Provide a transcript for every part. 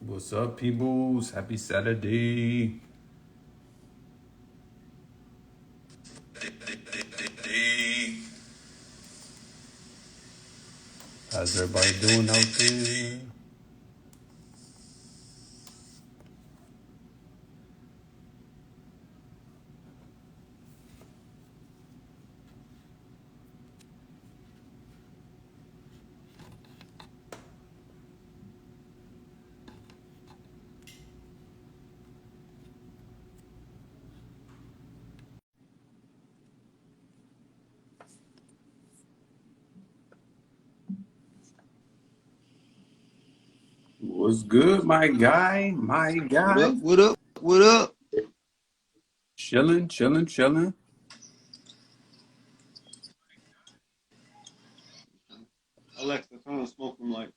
What's up, peoples? Happy Saturday. How's everybody doing out there? What's good, my guy? My What guy? up? What up? What up? Chilling, chilling, chilling. Alexa, turn on smoke from light.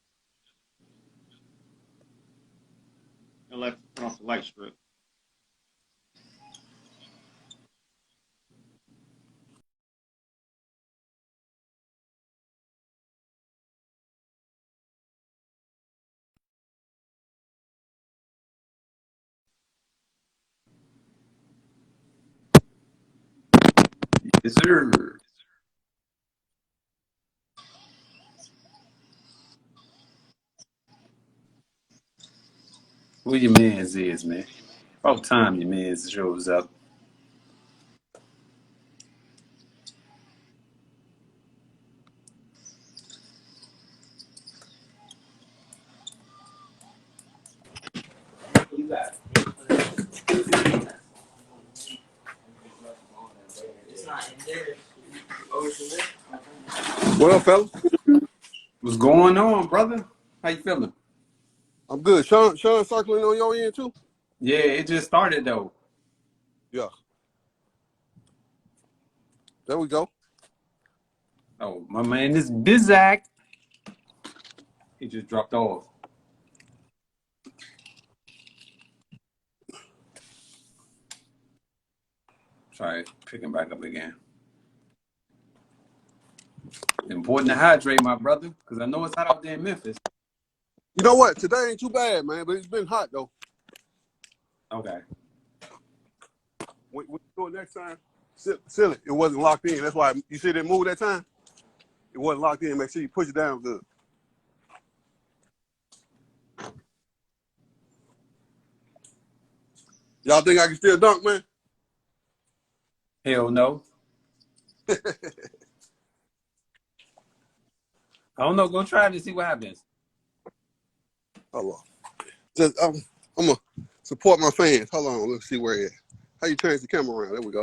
Alexa, turn off the light strip. Yes, sir. Where your mans is, man? About time your mans shows up. What up, fella? What's going on, brother? How you feeling? I'm good. Sean circling on your end too? Yeah, it just started though. Yeah. There we go. Oh, my man, this Bizak. He just dropped off. Try picking back up again. Important to hydrate, my brother, because I know it's hot out there in Memphis. You know what? Today ain't too bad, man, but it's been hot though. Okay. When you do it next time, seal it. It wasn't locked in. That's why you see that move that time? It wasn't locked in. Make sure you push it down good. Y'all think I can still dunk, man? Hell no. I don't know. Go try it and see what happens. Hold on. Just I'm gonna support my fans. Hold on, let's see where it is. How you turn the camera around? There we go.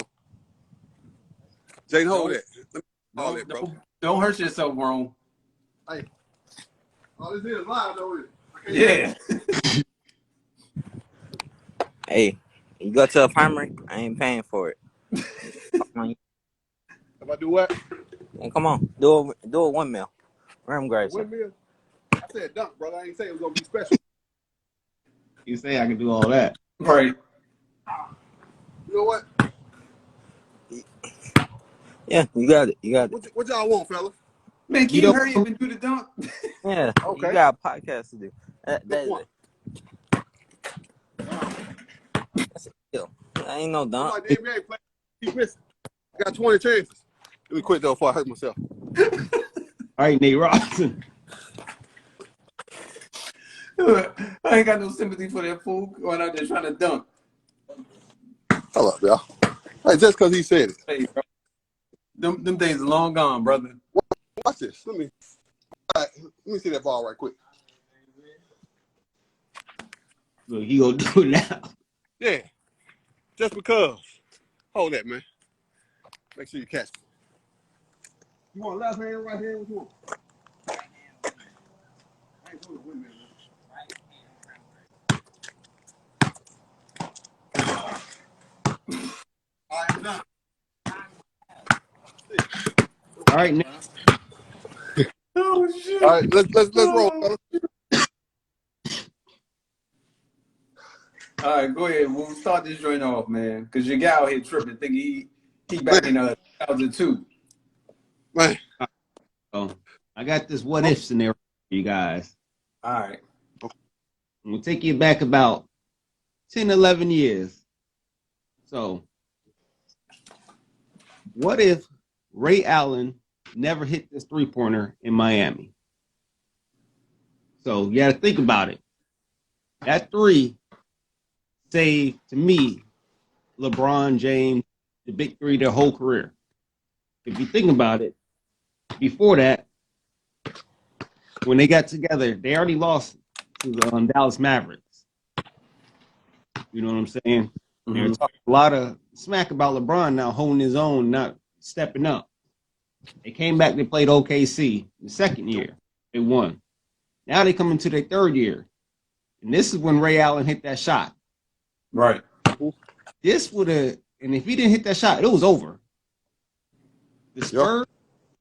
Jaden, hold Don't that. Let me hold don't that, bro. don't hurt yourself, Rome. Hey. Oh, this is live though, isn't it? Yeah. Hey, you go to a primary, I ain't paying for it. Come If I do what? on, come on, do a 1 mil. Rim A grace. windmill? I said dunk, brother. I ain't say it was gonna be special. You say I can do all that. Right. You know what? Yeah, you got it. You got it. What y'all want, fellas? Man, can You you don't. hurry up and do the dunk? Yeah, you Okay. got a podcast to do. Good one. That's a deal. That ain't no I'm dunk. like the NBA player. Keep missing. I got 20 chances. Let me quit though before I hurt myself. All right, Nate Robinson. I ain't got no sympathy for that fool going out there trying to dunk. Hold up, y'all. Hey, just because he said it. Hey, bro. Them days are long gone, brother. Watch this. Let me see that ball right quick. Look, he gonna do it now. Yeah. Just because. Hold that, man. Make sure you catch it. You want left hand, right hand? What you want? I ain't doing the windmill, man. All right, now. All right, Nate. Oh All shit. right, let's roll, Oh. fellas. All right, go ahead. We'll start this joint off, man. Cause your guy out here tripping, thinking he back Man, in 2002. man. Oh, I got this what Oh, if scenario for you guys. All right. We'll take you back about 10, 11 years. So, what if Ray Allen never hit this three-pointer in Miami? So, you got to think about it. That three saved, to me, LeBron James, the big three, their whole career. If you think about it, before that, when they got together, they already lost to the Dallas Mavericks. You know what I'm saying? Mm-hmm. They're talking a lot of smack about LeBron now holding his own, not stepping up. They came back, they played OKC the second year. They won. Now they come into their third year. And this is when Ray Allen hit that shot. Right. This would have, and if he didn't hit that shot, it was over. The Spurs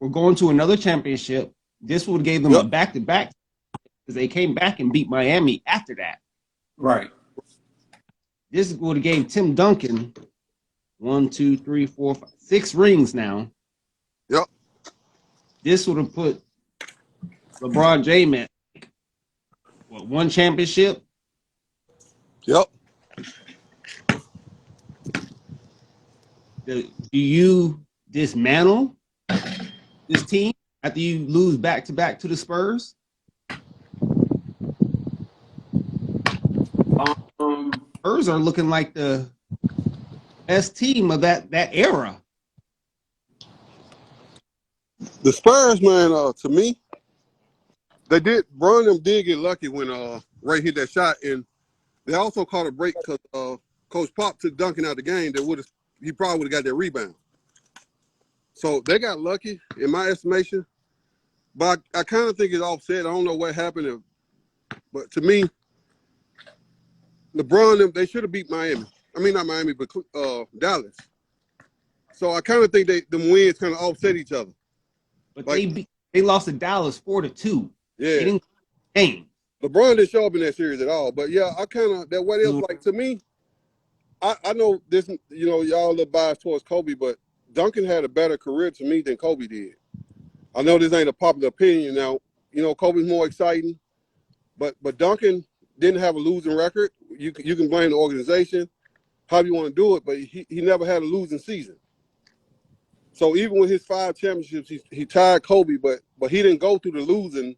were going to another championship. This would have gave them a back-to-back because they came back and beat Miami after that. Right. This would have gave Tim Duncan 1, 2, 3, 4, 5, 6 rings now. Yep. This would have put LeBron James at what, 1 championship? Yep. Do you dismantle this team after you lose back-to-back to the Spurs? Spurs are looking like the best team of that era. The Spurs, man, to me, Bron them did get lucky when Ray hit that shot, and they also caught a break because Coach Pop took Duncan out of the game. He probably would have got that rebound. So they got lucky, in my estimation. But I kind of think it's offset. I don't know what happened, but to me, LeBron they should have beat Miami. I mean, not Miami, but Dallas. So I kind of think them wins kind of offset each other. But they lost to Dallas 4-2. Yeah. They didn't game. LeBron didn't show up in that series at all. But yeah, I kind of that what else like to me. I know this, y'all a little biased towards Kobe, but Duncan had a better career to me than Kobe did. I know this ain't a popular opinion now. Kobe's more exciting, but Duncan didn't have a losing record. You can blame the organization, however you want to do it, but he never had a losing season. So even with his 5 championships, he tied Kobe, but he didn't go through the losing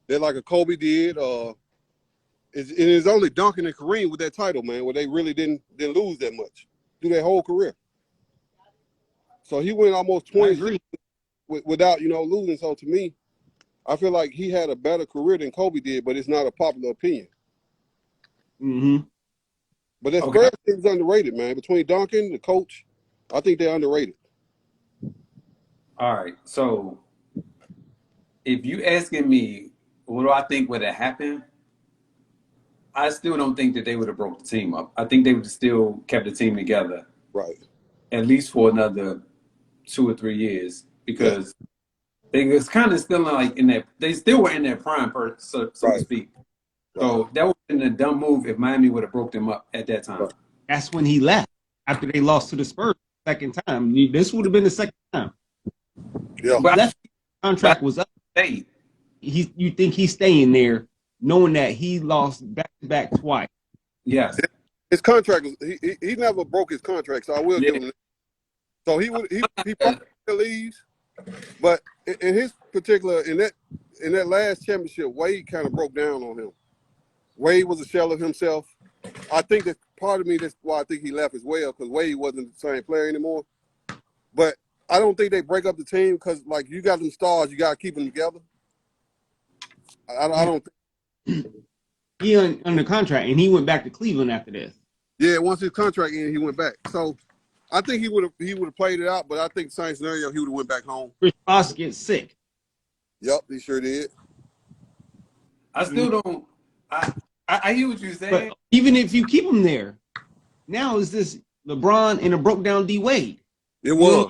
that like a Kobe did. It's only Duncan and Kareem with that title, man, where they really didn't lose that much through their whole career. So he went almost 20 without losing. So to me, I feel like he had a better career than Kobe did, but it's not a popular opinion. Mm-hmm. But that Spurs team is underrated, man. Between Duncan, the coach, I think they're underrated. All right. So if you asking me what do I think would have happened, I still don't think that they would have broke the team up. I think they would have still kept the team together. Right. At least for another 2 or 3 years because they was kind of still like they still were in their prime, so to speak. So that would have been a dumb move if Miami would have broke them up at that time. Right. That's when he left after they lost to the Spurs the second time. This would have been the second time. Yeah. But that contract was up. You think he's staying there knowing that he lost back-to-back twice? Yes. His contract he never broke his contract, so I will give him that. So he probably leaves, but in his particular in that last championship, Wade kind of broke down on him. Wade was a shell of himself. I think that part of me that's why I think he left as well because Wade wasn't the same player anymore. But I don't think they break up the team because like you got them stars, you got to keep them together. I don't think. He under contract, and he went back to Cleveland after this. Yeah, once his contract ended, he went back. So I think he would have played it out, but I think same scenario, he would have went back home. Chris Bosh gets sick. Yep, he sure did. I still don't. I hear what you're saying. But even if you keep him there, now is this LeBron and a broke down D Wade? It was.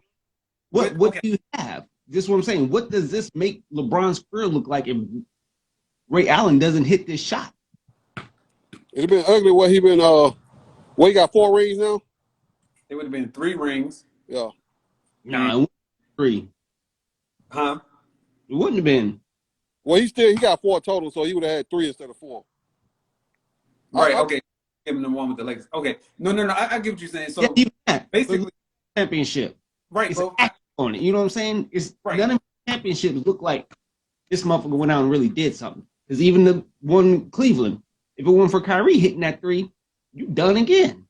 What do you have? This is what I'm saying. What does this make LeBron's career look like if Ray Allen doesn't hit this shot? It'd been ugly. What he been? He got 4 rings now. It would have been 3 rings. Yeah. Nah, it wasn't 3. Huh? It wouldn't have been. Well, he got 4 total, so he would have had 3 instead of 4. Right. Okay. Give him the one with the Lakers. Okay. No. I get what you're saying. So Yeah, even that. basically, Championship. right, It's bro. act on it. You know what I'm saying? It's Right. none of the championships look like this motherfucker went out and really did something. Because even the one in Cleveland, if it weren't for Kyrie hitting that three, you done again.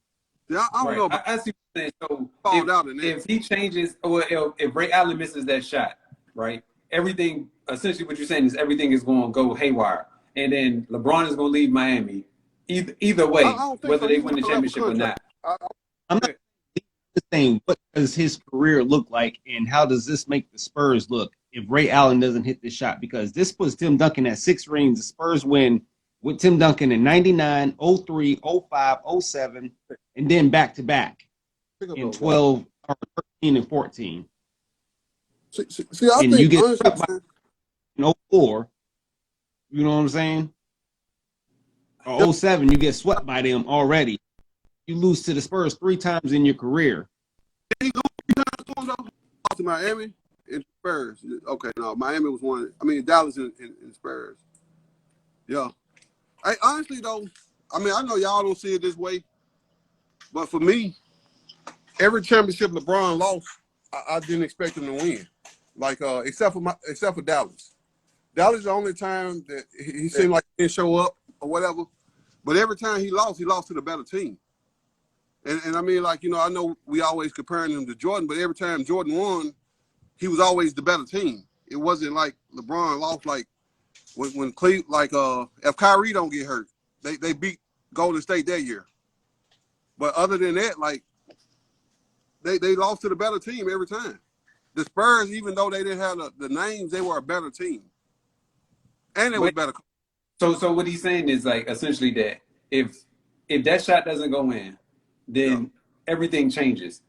Yeah, I don't Right. know about I see what you're saying. So fall out in that. if he changes, or if Ray Allen misses that shot, right? Everything, essentially, what you're saying is everything is going to go haywire, and then LeBron is going to leave Miami. Either I way, don't think whether so. they He's win the gonna have a championship or not. contract. I'm not saying what does his career look like and how does this make the Spurs look if Ray Allen doesn't hit this shot? Because this puts Tim Duncan at 6 rings. The Spurs win with Tim Duncan in 99, 03, 05, 07, and then back to back in 12, 13, and 14. See, I And think you get honestly, swept by in 04, you know what I'm saying? Or 07, you get swept by them already. You lose to the Spurs 3 times in your career. he lose to Miami and Spurs. Okay, no, Miami was one. I mean, Dallas and Spurs. Yeah. Honestly, though, I mean, I know y'all don't see it this way, but for me, every championship LeBron lost, I didn't expect him to win. Like, except for Dallas. Dallas is the only time that he seemed like he didn't show up or whatever. But every time he lost to the better team. And I mean, like, you know, I know we always comparing him to Jordan, but every time Jordan won, he was always the better team. It wasn't like LeBron lost like when Cleveland, like if Kyrie don't get hurt, they beat Golden State that year. But other than that, like they lost to the better team every time. The Spurs, even though they didn't have the names, they were a better team. And they were better. So what he's saying is like essentially that if that shot doesn't go in, then everything changes.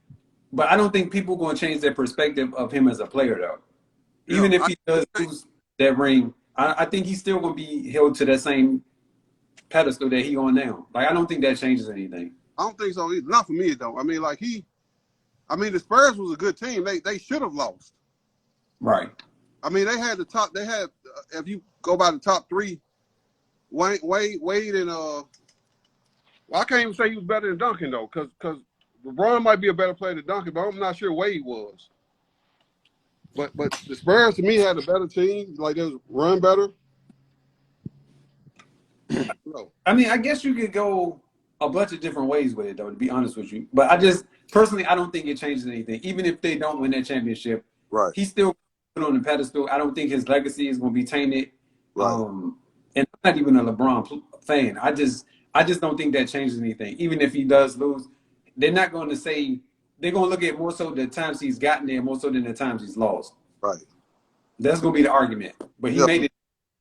But I don't think people are going to change their perspective of him as a player, though. Even if he does lose that ring, I think he's still going to be held to that same pedestal that he on now. Like, I don't think that changes anything. I don't think so either. Not for me, though. I mean, like the Spurs was a good team. They should have lost. Right. I mean, they had if you go by the top 3, Wade and well, I can't even say he was better than Duncan though, because LeBron might be a better player than Duncan, but I'm not sure Wade was. But the Spurs to me had a better team, like they was run better. I mean, I guess you could go a bunch of different ways with it though, to be honest with you. But I don't think it changes anything. Even if they don't win that championship, Right. He's still put on the pedestal. I don't think his legacy is going to be tainted. Right. And I'm not even a LeBron fan. I just don't think that changes anything. Even if he does lose, they're not going to say they're going to look at more so the times he's gotten there more so than the times he's lost. Right. That's going to be the argument. But he made it.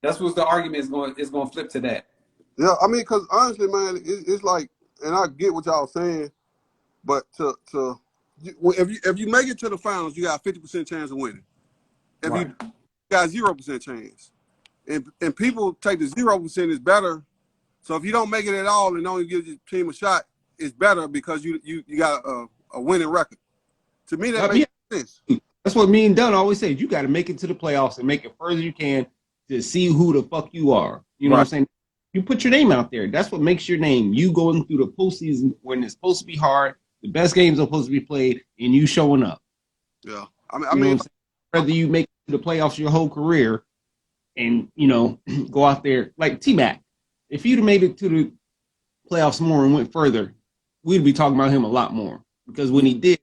That's what the argument is going. It's going to flip to that. Yeah, I mean, because honestly, man, it's like, and I get what y'all saying, but if you make it to the finals, you got a 50% chance of winning. If you got 0% chance, and people take the 0% is better. So if you don't make it at all and only give your team a shot, it's better because you got a winning record. To me, that makes sense. That's what me and Dunn always say. You got to make it to the playoffs and make it further you can to see who the fuck you are. You know what I'm saying? You put your name out there. That's what makes your name. You going through the postseason when it's supposed to be hard, the best games are supposed to be played, and you showing up. Yeah. I mean whether you make it to the playoffs your whole career and, you know, go out there like T-Mac. If he'd have made it to the playoffs more and went further, we'd be talking about him a lot more. Because when he did,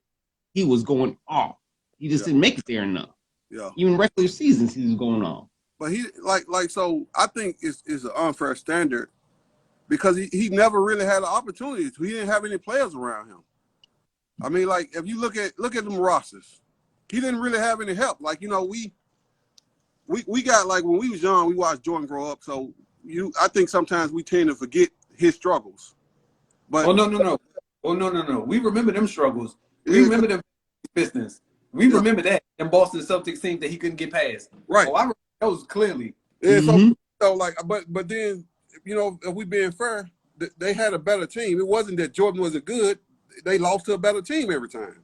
he was going off. He just didn't make it there enough. Yeah. Even regular seasons, he was going off. But he so I think it's an unfair standard because he never really had an opportunity. He didn't have any players around him. I mean, like if you look at them rosters, he didn't really have any help. Like, you know, we got, like, when we was young, we watched Jordan grow up. So I think sometimes we tend to forget his struggles. But no. We remember them struggles. We remember them Pistons. We remember that. And Boston Celtics team that he couldn't get past. Right. Oh, I remember those clearly. Yeah, so like, but then, you know, if we being fair, they had a better team. It wasn't that Jordan wasn't good. They lost to a better team every time.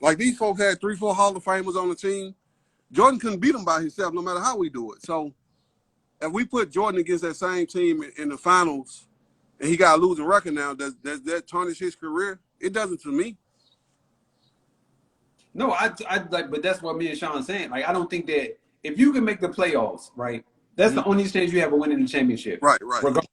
Like, these folks had 3-4 Hall of Famers on the team. Jordan couldn't beat them by himself no matter how we do it. So if we put Jordan against that same team in the finals and he got a losing record now, does that tarnish his career? It doesn't to me. No, I like, but that's what me and Sean saying. Like, I don't think that if you can make the playoffs, right, that's the only chance you have of winning the championship. Right. Regardless.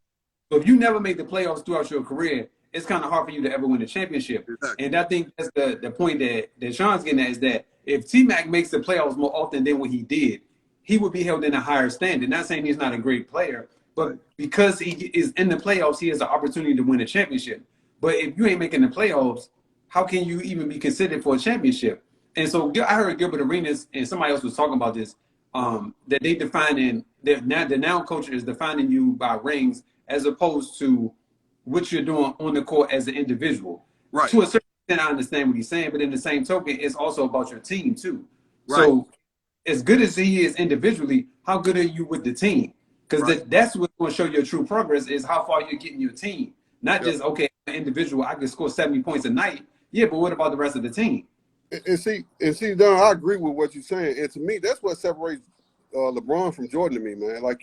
So if you never make the playoffs throughout your career, it's kind of hard for you to ever win a championship. Exactly. And I think that's the point that Sean's getting at, is that if T-Mac makes the playoffs more often than what he did, he would be held in a higher standard. Not saying he's not a great player, but because he is in the playoffs, he has an opportunity to win a championship. But if you ain't making the playoffs, how can you even be considered for a championship? And so I heard Gilbert Arenas and somebody else was talking about this, that they defining that now the now culture is defining you by rings as opposed to what you're doing on the court as an individual. Right. To a certain extent, I understand what he's saying, but in the same token, it's also about your team too. Right. So as good as he is individually, how good are you with the team? Because that's what's going to show your true progress, is how far you're getting your team. Not just, okay, an individual, I can score 70 points a night. Yeah, but what about the rest of the team? And see, Don, I agree with what you're saying. And to me, that's what separates LeBron from Jordan to me, man. Like,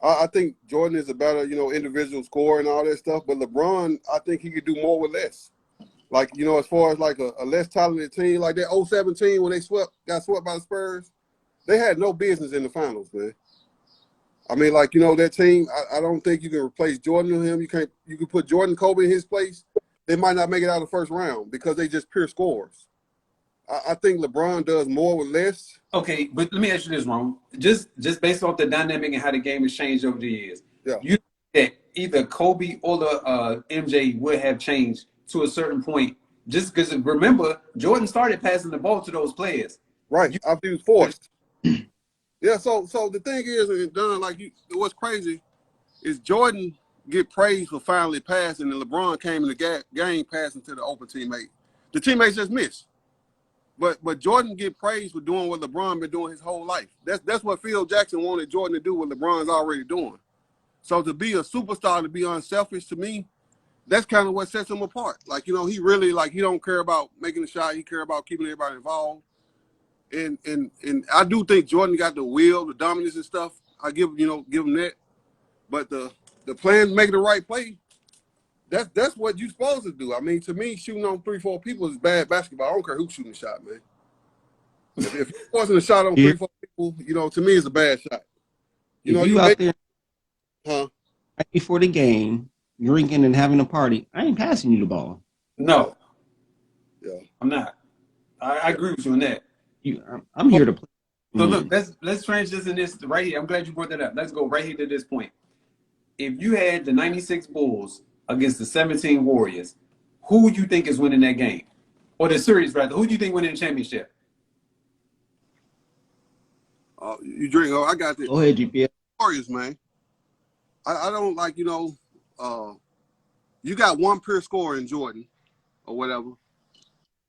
I think Jordan is a better, individual scorer and all that stuff. But LeBron, I think he could do more with less. Like, as far as like a less talented team, like that 2017 when they got swept by the Spurs, they had no business in the finals, man. I mean, like, that team, I don't think you can replace Jordan with him. You can put Jordan Kobe in his place. They might not make it out of the first round because they just pure scorers. I think LeBron does more with less. Okay, but let me ask you this, Ron. Just based off the dynamic and how the game has changed over the years, you think that either Kobe or the MJ would have changed to a certain point, just because remember Jordan started passing the ball to those players. Right, after he was forced. Yeah, so the thing is, and Don, what's crazy is Jordan get praised for finally passing, and LeBron came in the game passing to the open teammate. The teammates just missed. But Jordan get praised for doing what LeBron been doing his whole life. That's what Phil Jackson wanted Jordan to do, what LeBron's already doing. So to be a superstar, to be unselfish, to me, that's kind of what sets him apart. Like, he really, he don't care about making a shot. He care about keeping everybody involved. And I do think Jordan got the will, the dominance and stuff. I give him that. But the plan, making the right play, that's what you're supposed to do. I mean, to me, shooting on 3-4 people is bad basketball. I don't care who's shooting the shot, man. If it wasn't a shot on 3-4 people, to me, it's a bad shot. You out there right before the game, drinking and having a party, I ain't passing you the ball. No. Yeah. I'm not. I agree with you on that. I'm here to play. So look, let's transition this right here. I'm glad you brought that up. Let's go right here to this point. If you had the 96 Bulls against the 17 Warriors, who you think is winning that game? Or the series, rather. Who do you think winning the championship? You drink. I got this. Go ahead, GPS. Warriors, man. I don't like, you got one pure scorer in Jordan or whatever.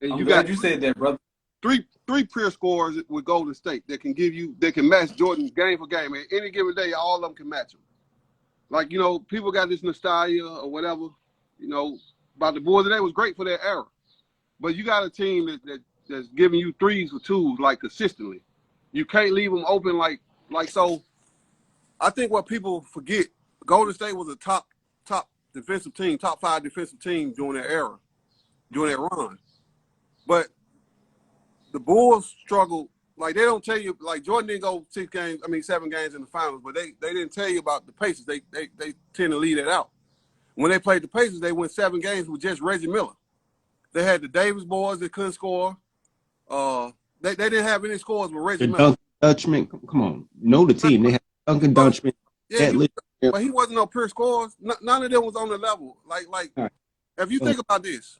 And I'm glad you said that, brother. Three pure scorers with Golden State that can match Jordan game for game. And any given day, all of them can match him. Like, people got this nostalgia or whatever, about the Bulls. That was great for their era. But you got a team that's giving you threes for twos, consistently. You can't leave them open so. I think what people forget, Golden State was a top defensive team, top 5 defensive team during their era, during their run. But the Bulls struggled. They don't tell you, Jordan didn't go 7 games in the finals, but they didn't tell you about the Pacers. They tend to leave that out. When they played the Pacers, they went 7 games with just Reggie Miller. They had the Davis boys that couldn't score. They didn't have any scores with Reggie Miller. Dutchman, come on. Know the team. They had Duncan Dutchman. Yeah, but he wasn't no pure scorers. None of them was on the level. Right. If you think about this,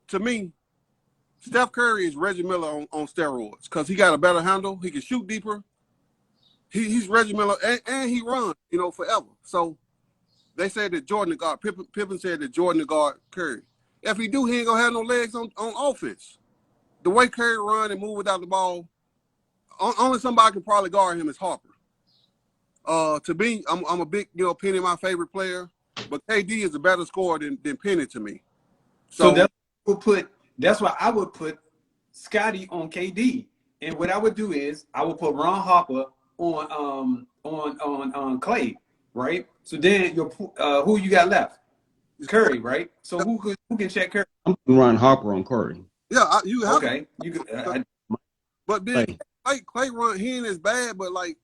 to me, Steph Curry is Reggie Miller on steroids because he got a better handle. He can shoot deeper. He's Reggie Miller, and he runs, forever. So they said that Jordan the guard. Pippen said that Jordan the guard Curry. If he do, he ain't gonna have no legs on offense. The way Curry run and move without the ball, only somebody can probably guard him is Harper. To me, I'm a big, Penny my favorite player, but KD is a better scorer than Penny to me. So that's why I would put Scotty on KD. And what I would do is I would put Ron Harper on Clay. right? So then who you got left? Curry, right? So who can check Curry? I'm putting Ron Harper on Curry. Yeah, you have Okay, you could. to. But then Clay. Clay run, he ain't as bad, but like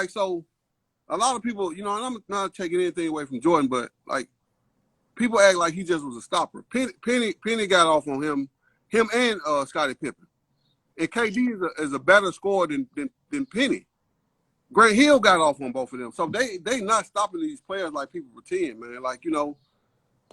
so a lot of people, you know, and I'm not taking anything away from Jordan, but like people act like he just was a stopper. Penny got off on him and Scottie Pippen. And KD is a better scorer than Penny. Grant Hill got off on both of them. So they not stopping these players like people pretend, man. Like, you know,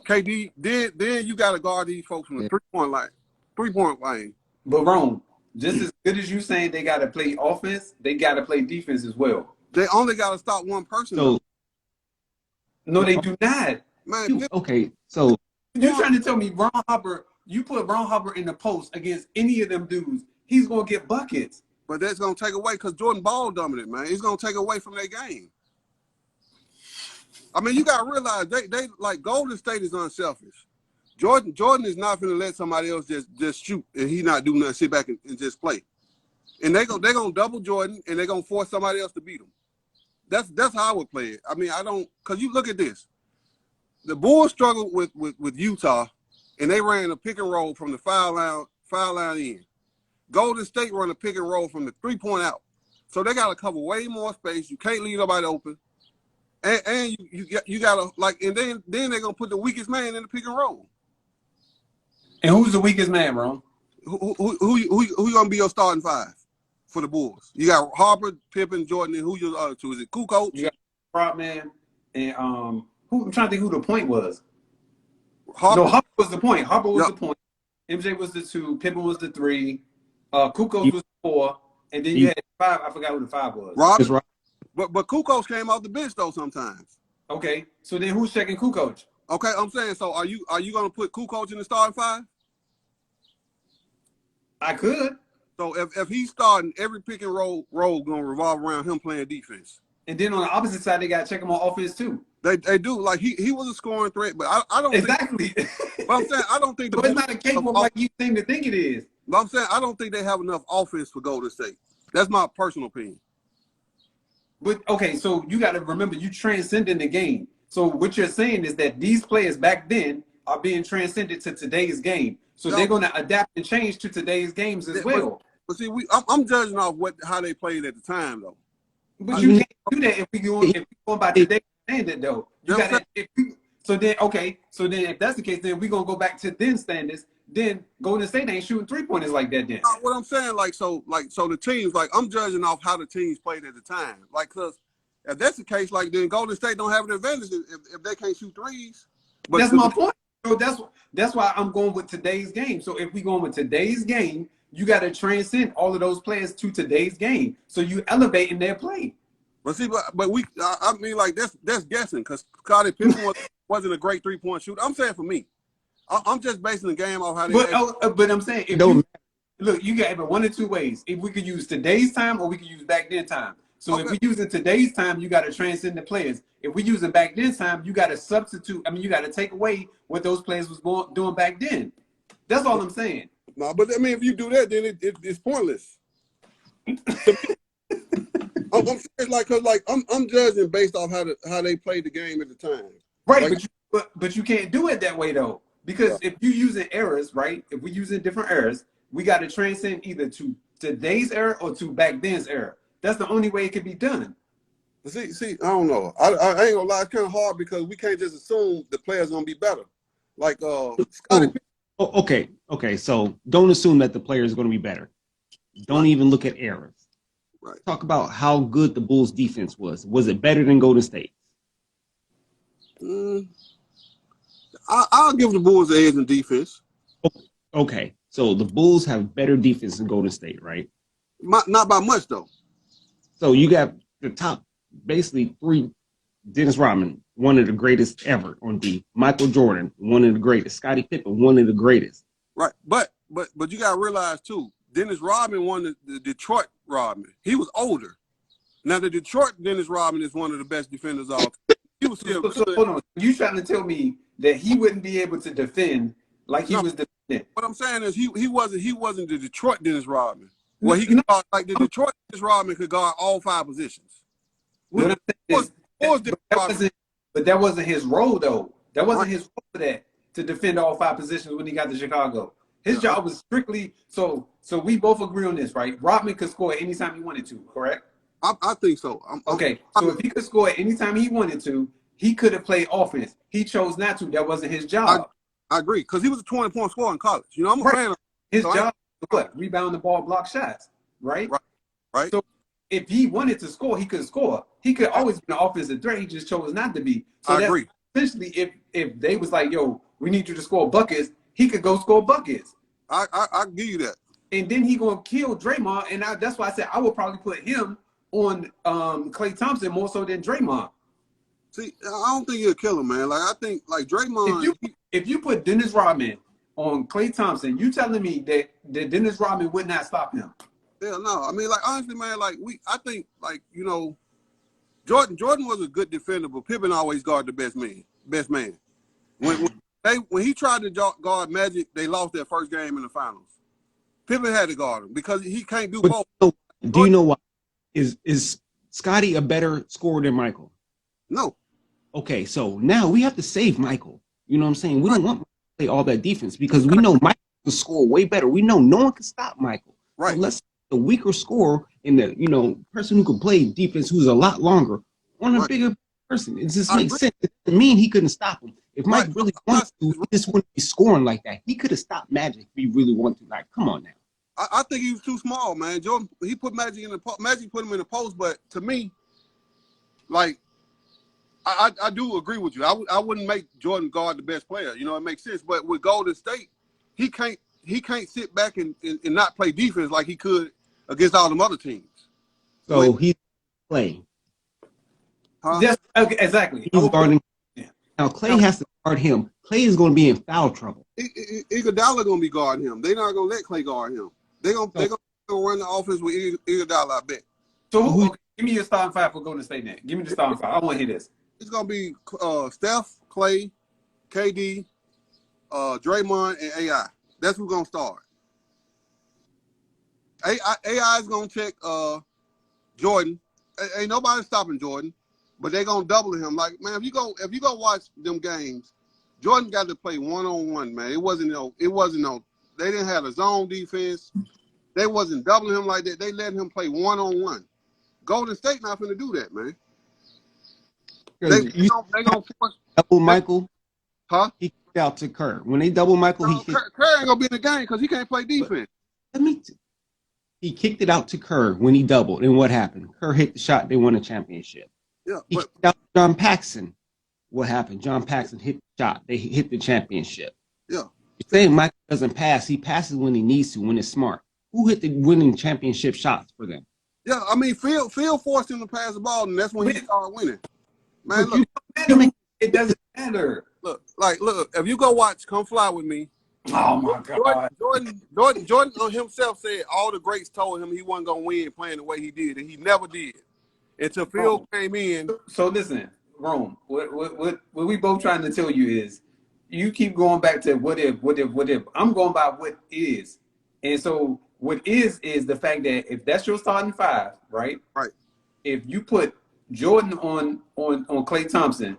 KD, then you got to guard these folks from the three-point line. But Rome, just as good as you saying they got to play offense, they got to play defense as well. They only got to stop one person. So no, they do not. Man, okay, so You're trying to tell me Ron Harper, you put Ron Harper in the post against any of them dudes, he's going to get buckets. but that's going to take away because Jordan ball dominant, man. He's going to take away from their game. I mean, you got to realize they like Golden State is unselfish. Jordan is not going to let somebody else just shoot and he not do nothing, sit back and just play. And they're going to double Jordan and they're going to force somebody else to beat him. That's how I would play it. I mean, I don't, because you look at this. The Bulls struggled with Utah, and they ran a pick and roll from the foul line in. Golden State run a pick and roll from the 3-point out. So they got to cover way more space. You can't leave nobody open. And you got to, like, and then they're going to put the weakest man in the pick and roll. And who's the weakest man, Ron? Who going to be your starting five for the Bulls? You got Harper, Pippen, Jordan, and who your other two? Is it Kukoc? You got Rodman and I'm trying to think who the point was. Harper. No, Harper was the point. Harper was the point. MJ was the 2. Pippen was the 3. Kukoc was the 4. And then you had 5. I forgot who the 5 was. Robin. But Kukoc came off the bench though sometimes. Okay, so then who's checking Kukoc? Okay, I'm saying, so are you going to put Kukoc in the starting five? I could. So if he's starting, every pick and roll going to revolve around him playing defense. And then on the opposite side, they got to check him on offense too. They do. Like he was a scoring threat, but I don't exactly. But I'm saying I don't think so it's not a capable like you seem to think it is. But I'm saying I don't think they have enough offense for Golden State. That's my personal opinion. But okay, so you got to remember you transcending the game. So what you're saying is that these players back then are being transcended to today's game. So they're going to adapt and change to today's games as well. But see, I'm judging off how they played at the time though. But you can't do that if we going by today's standard though. You got so then if that's the case, then we're gonna go back to then standards. Then Golden State ain't shooting 3-pointers like that then. What I'm saying, so the teams, like I'm judging off how the teams played at the time. Like, cause if that's the case, like then Golden State don't have an advantage if they can't shoot threes. But that's my point. So that's why I'm going with today's game. So if we going with today's game, you got to transcend all of those players to today's game. So you elevating their play. But see, but I mean, like that's guessing because Scottie Pippen wasn't a great 3-point shooter. I'm saying for me, I'm just basing the game off how they. But I'm saying, look, you got it one of two ways. If we could use today's time or we could use back then time. So if we using today's time, you got to transcend the players. If we using back then time, you got to substitute. I mean, you got to take away what those players was doing back then. That's all I'm saying. No, but I mean, if you do that, then it's pointless. I'm serious, cause I'm judging based off how they played the game at the time. Right, but you can't do it that way though, because if you using errors, right? If we using different errors, we got to transcend either to today's era or to back then's era. That's the only way it can be done. See, I don't know. I ain't gonna lie, it's kind of hard because we can't just assume the player's gonna be better. Like Scottie. Okay. So don't assume that the player is going to be better. Don't even look at errors. Right. Talk about how good the Bulls' defense was. Was it better than Golden State? I'll give the Bulls the edge in defense. Okay, so the Bulls have better defense than Golden State, right? Not by much though. So you got the top, basically 3. Dennis Rodman, one of the greatest ever on D. Michael Jordan, one of the greatest. Scottie Pippen, one of the greatest. Right, but you gotta realize too, Dennis Rodman won the Detroit Rodman. He was older. Now the Detroit Dennis Rodman is one of the best defenders of. He was still. So hold on, you trying to tell me that he wouldn't be able to defend like he was defending? What I'm saying is he wasn't the Detroit Dennis Rodman. Well, he could guard, like the Detroit Dennis Rodman could guard all 5 positions. What I'm saying is, But that wasn't his role, though. That wasn't Right. his role for that, to defend all 5 positions when he got to Chicago. His job was strictly so we both agree on this, right? Rodman could score at any time he wanted to, correct? I think so. Okay, so if he could score at any time he wanted to, he could have played offense. He chose not to. That wasn't his job. I agree, because he was a 20-point scorer in college. You know, I'm a Right. fan of His so job was what? Rebound the ball, block shots, right? Right. So if he wanted to score, he could score. He could always be an offensive threat. He just chose not to be. So I agree. Essentially, if they was like, yo, we need you to score buckets, he could go score buckets. I give you that. And then he gonna kill Draymond, and that's why I said I would probably put him on Klay Thompson more so than Draymond. See, I don't think he'll kill him, man. Like I think, like Draymond. If you put Dennis Rodman on Klay Thompson, you telling me that Dennis Rodman would not stop him? Hell no. I mean, like honestly, man. Like I think, like you know, Jordan was a good defender, but Pippen always guarded the best man. When he tried to guard Magic, they lost their first game in the finals. Pippen had to guard him because he can't do both. Do you know why? Is Scotty a better scorer than Michael? No. Okay, so now we have to save Michael. You know what I'm saying? We don't want Michael to play all that defense because we know Michael can score way better. We know no one can stop Michael. Right. So let's the weaker scorer and the person who can play defense who's a lot longer on a bigger person. It just makes sense. It doesn't mean he couldn't stop him. If Mike really wanted to, he just wouldn't be scoring like that. He could have stopped Magic if he really wanted to. Like, come on now. I think he was too small, man. Jordan, he put Magic in the post. Magic put him in the post, but to me, like, I do agree with you. I wouldn't make Jordan guard the best player. You know, it makes sense. But with Golden State, he can't sit back and not play defense like he could against all them other teams. So he's playing. Huh? Yes, okay, exactly. He's guarding. Now Klay has to guard him. Klay is going to be in foul trouble. Iguodala gonna be guarding him. They're not gonna let Klay guard him. They're gonna run the offense with Iguodala, I bet. So give me your starting 5 for Golden State then. Give me the starting 5. I want to hear this. It's gonna be Steph, Klay, KD, Draymond, and AI. That's who's gonna start. AI is gonna check Jordan. Ain't nobody stopping Jordan, but they're gonna double him. Like, man, if you go watch them games, Jordan got to play 1-on-1, man. It wasn't no. They didn't have a zone defense. They wasn't doubling him like that. They let him play 1-on-1. Golden State not gonna do that, man. They gonna force double Michael. Huh? He kicked out to Kerr. When they double Michael, Kerr ain't gonna be in the game because he can't play defense. He kicked it out to Kerr when he doubled, and what happened? Kerr hit the shot. They won a championship. Yeah, He but kicked out John Paxson. What happened? John Paxson hit the shot. They hit the championship. yeah. You're saying Michael doesn't pass. He passes when he needs to, when it's smart. Who hit the winning championship shots for them? Yeah, I mean, Phil forced him to pass the ball, and that's when he started winning. Man, Look, it doesn't matter. look, if you go watch Come Fly With Me, Oh my God. Jordan on himself said all the greats told him he wasn't going to win playing the way he did, and he never did. Until Phil came in. So listen, Rome, what we both trying to tell you is you keep going back to what if. I'm going by what is. And so what is the fact that if that's your starting 5, right? Right. If you put Jordan on Klay Thompson,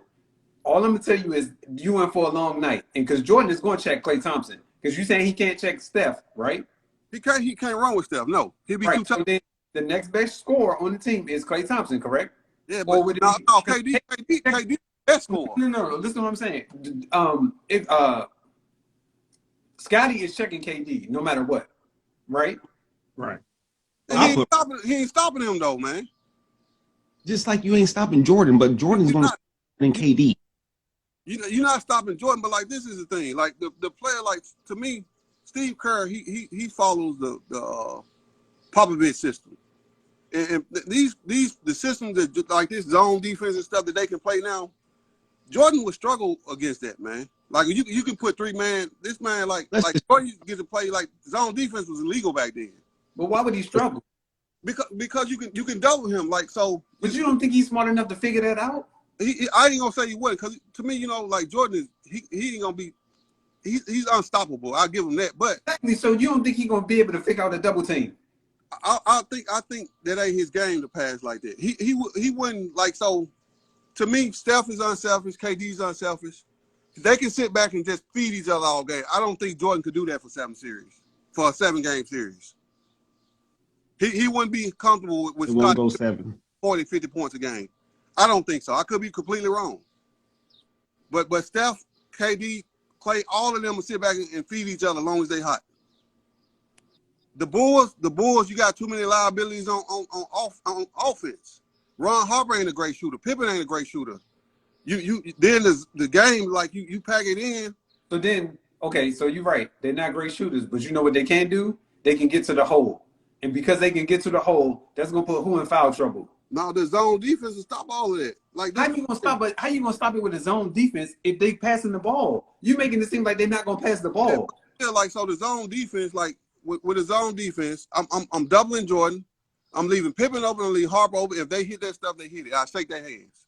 all I'm gonna tell you is you in for a long night. And because Jordan is going to check Klay Thompson. Because you're saying he can't check Steph, right? He can't run with Steph. No. He'd be too tough. So then the next best scorer on the team is Klay Thompson, correct? Yeah, but KD best scorer. No. Listen to what I'm saying. If Scotty is checking KD no matter what, right? Right. He ain't stopping him though, man. Just like you ain't stopping Jordan, but Jordan's going to stop KD. You're not stopping Jordan, but like this is the thing. Like the player, like to me, Steve Kerr, he follows the Popovich system, and the systems that like this zone defense and stuff that they can play now. Jordan would struggle against that, man. Like you can put 3-man. This man like Jordan get to play like zone defense was illegal back then. But why would he struggle? Because you can double him like so. But you don't think he's smart enough to figure that out? I ain't gonna say he wouldn't, because to me, like Jordan is he ain't gonna be he's unstoppable. I'll give him that. But exactly. So you don't think he's gonna be able to figure out a double team? I think that ain't his game to pass like that. He wouldn't like so. to me, Steph is unselfish. KD's unselfish. They can sit back and just feed each other all game. I don't think Jordan could do that for a 7-game series. He wouldn't be comfortable with It won't Scott go 7. 40, 50 points a game. I don't think so. I could be completely wrong. But Steph, KD, Clay, all of them will sit back and feed each other as long as they hot. The Bulls, you got too many liabilities on offense. Ron Harper ain't a great shooter. Pippen ain't a great shooter. You then the game, like you pack it in. So then, okay, so you're right. They're not great shooters, but you know what they can do? They can get to the hole. And because they can get to the hole, that's gonna put who in foul trouble? Now the zone defense will stop all of that. Like How you gonna stop it? How you gonna stop it with a zone defense if they passing the ball? You making it seem like they're not gonna pass the ball. Yeah, like so the zone defense, like with the zone defense, I'm doubling Jordan. I'm leaving Pippen open and leave Harper open. If they hit that stuff, they hit it. I shake their hands.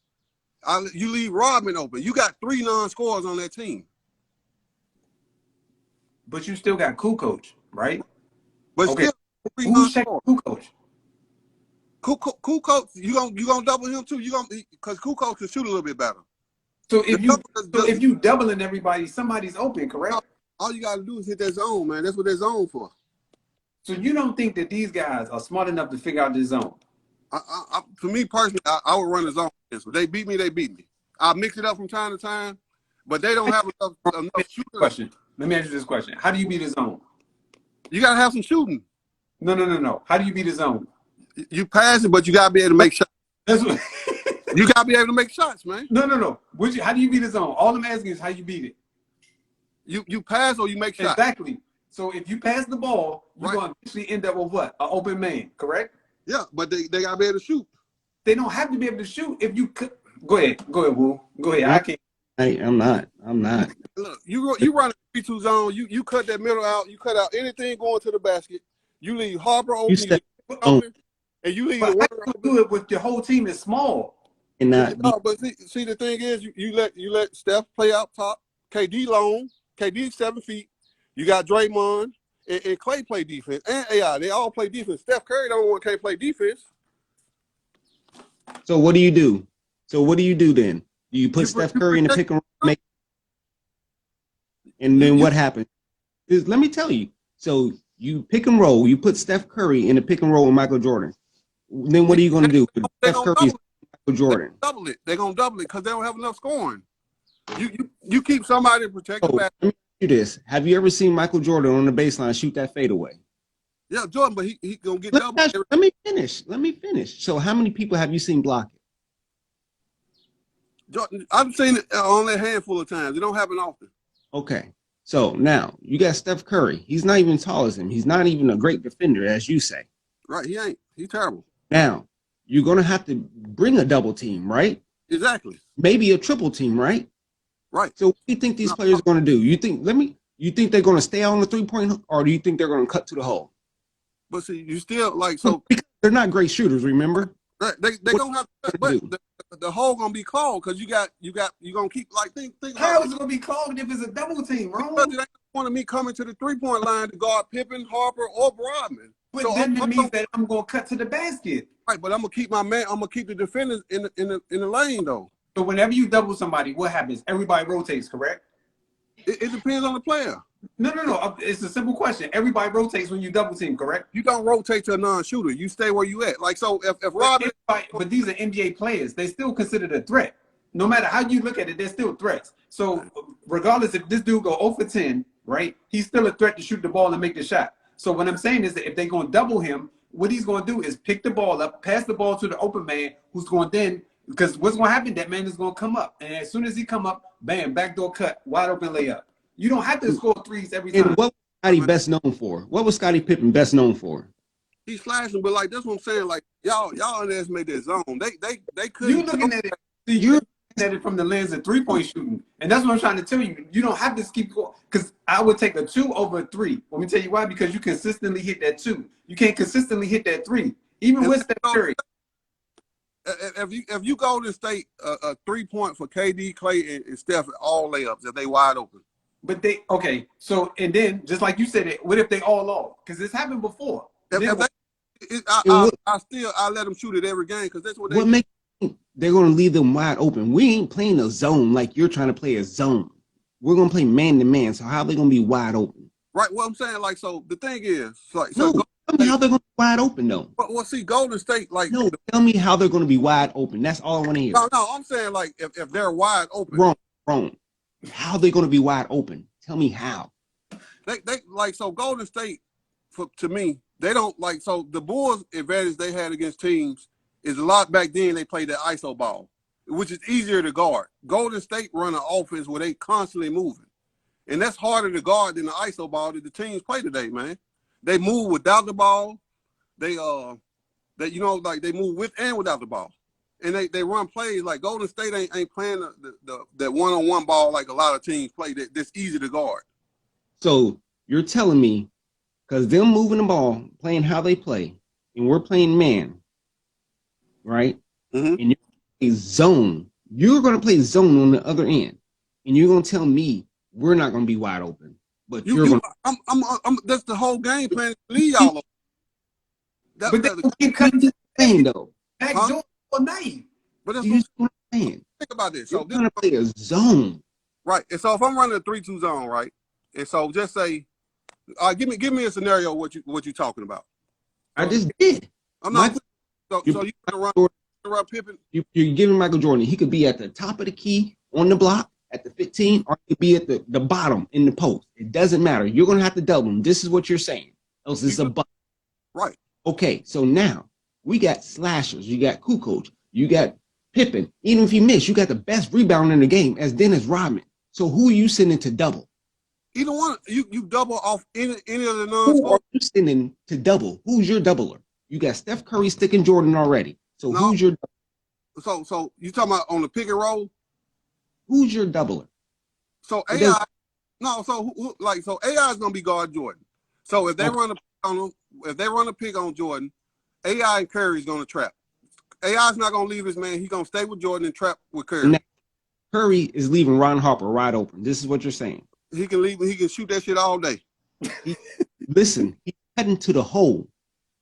You leave Rodman open. You got 3 non-scorers on that team. But you still got Kukoc, right? But Okay. still, 3 Who's checking non-scorers. Kukoc? Kukoc, you gonna double him too? Because Kukoc can shoot a little bit better. So if you doubling everybody, somebody's open, correct? All you gotta do is hit that zone, man. That's what that zone for. So you don't think that these guys are smart enough to figure out this zone? For me personally, I would run the zone. So they beat me, they beat me. I mix it up from time to time, but they don't have enough shooting. Question. Let me ask you this question. How do you beat a zone? You gotta have some shooting. No. How do you beat a zone? You pass it, but you gotta be able to make shots. That's what. You gotta be able to make shots, man. No. How do you beat a zone? All I'm asking is how you beat it. You pass or you make shots. Exactly. So if you pass the ball, you're Right. going to actually end up with what? An open man, correct? Yeah, but they gotta be able to shoot. They don't have to be able to shoot if you could. Go ahead, Woo. Go ahead. I can't. I'm not. Look, you run a 3-2 zone. You cut that middle out. You cut out anything going to the basket. You leave Harper open. step open and you leave But the how Warner you open. do it with your whole team is small? And not No, but see, the thing is, you let Steph play out top. KD long. KD 7 feet. You got Draymond and Clay play defense, and AI. They all play defense. Steph Curry don't want Clay play defense. So what do you do? Then? Do you put You Steph put- Curry in the pick and roll? And then what happens? Let me tell you. So you pick and roll. You put Steph Curry in the pick and roll with Michael Jordan. Then what are you going to do? They Steph gonna Curry, double Michael Jordan. They're gonna double it because they don't have enough scoring. You keep somebody to protect the So, back. let me ask you this: have you ever seen Michael Jordan on the baseline shoot that fadeaway? Yeah, Jordan, but he gonna get double. Let me finish. So how many people have you seen block it? Jordan, I've seen it only a handful of times. It don't happen often. Okay. So now you got Steph Curry. He's not even tall as him. He's not even a great defender, as you say. Right? He ain't. He's terrible. Now you're going to have to bring a double team, right? Exactly. Maybe a triple team, right? Right. So what do you think these players are going to do? You think they're going to stay on the 3-point hook, or do you think they're going to cut to the hole? But see, you still like so. Because they're not great shooters, remember? They gonna have, but the hole gonna be clogged because you gonna keep like think How about is it going to be clogged if it's a double team, because bro? it ain't one of me coming to the 3-point line to guard Pippen, Harper, or Rodman. But So then it I'm means that I'm going to cut to the basket. right, but I'm gonna keep my man. I'm gonna keep the defenders in the lane though. So whenever you double somebody, what happens? Everybody rotates, correct? It depends on the player. No. It's a simple question. Everybody rotates when you double team, correct? You don't rotate to a non-shooter. You stay where you at. Like so, if Rodman, But these are NBA players. They still considered a threat. No matter how you look at it, they're still threats. So regardless if this dude go 0 for 10, right, he's still a threat to shoot the ball and make the shot. So what I'm saying is that if they're going to double him, what he's going to do is pick the ball up, pass the ball to the open man, who's going to then, because what's going to happen, that man is going to come up. And as soon as he come up, bam, backdoor cut, wide open layup. You don't have to score threes every time. And what was Scottie best known for? What was Scottie Pippen best known for? he's slashing, but like that's what I'm saying. Like y'all underestimate that zone. They could. You looking at it, you're looking at it from the lens of 3-point shooting, and that's what I'm trying to tell you. You don't have to keep going because I would take a 2 over a 3. Let me tell you why. Because you consistently hit that 2. You can't consistently hit that 3, even with Steph Curry. If you go to state a 3-point for KD, Clay, and Steph, all layups if they wide open. But okay. So and then just like you said, what if they all off? Because this happened before. I let them shoot it every game because that's what they. What makes they're going to leave them wide open. We ain't playing a zone like you're trying to play a zone. We're going to play man to man. So how are they going to be wide open? Right. Well, I'm saying, like, so the thing is, like, No, tell me how they're going to be wide open, though. well, see, Golden State, like, No, tell me how they're going to be wide open. That's all I want to hear. no, I'm saying, like, if they're wide open, Wrong. How are they going to be wide open? Tell me how. they like, so Golden State, to me, they don't like, so the Bulls' advantage they had against teams is a lot back then. They played that ISO ball, which is easier to guard. Golden State run an offense where they constantly moving, and that's harder to guard than the ISO ball that the teams play today, man. They move without the ball. They like they move with and without the ball, and they run plays like Golden State ain't playing that one-on-one ball like a lot of teams play that's easy to guard. So you're telling me, because them moving the ball, playing how they play, and we're playing man, right? Mm-hmm. And you're a zone. You're going to play zone on the other end, and you're going to tell me we're not going to be wide open. But you're going. That's the whole game plan. Leave y'all. But they don't get cut to playing though. Max Jordan all night. But that's You what I'm saying. think about this. You're So trying to play a zone. right, and so if I'm running a 3-2 zone, right, and so just say, give me a scenario what you talking about. I just did. I'm not. Michael, So you can run Pippen. You're giving Michael Jordan. He could be at the top of the key on the block at the 15, or he could be at the bottom in the post. It doesn't matter. You're going to have to double him. This is what you're saying. Else it's a buck. Right. Okay, so now we got slashers. You got Kukoc. You got Pippen. Even if you miss, you got the best rebounder in the game as Dennis Rodman. So who are you sending to double? Either one, you double off any of the Who non. are you sending to double? Who's your doubler? You got Steph Curry sticking Jordan already. So No. who's your So you talking about on the pick and roll? who's your doubler? So It AI, no. So so AI is gonna be guard Jordan. So if they Okay. run a pick on him, if they run a pick on Jordan, AI and Curry is gonna trap. AI is not gonna leave his man. He's gonna stay with Jordan and trap with Curry. Now, Curry is leaving Ron Harper wide open. This is what you're saying. He can leave. He can shoot that shit all day. Listen, he's cutting to the hole.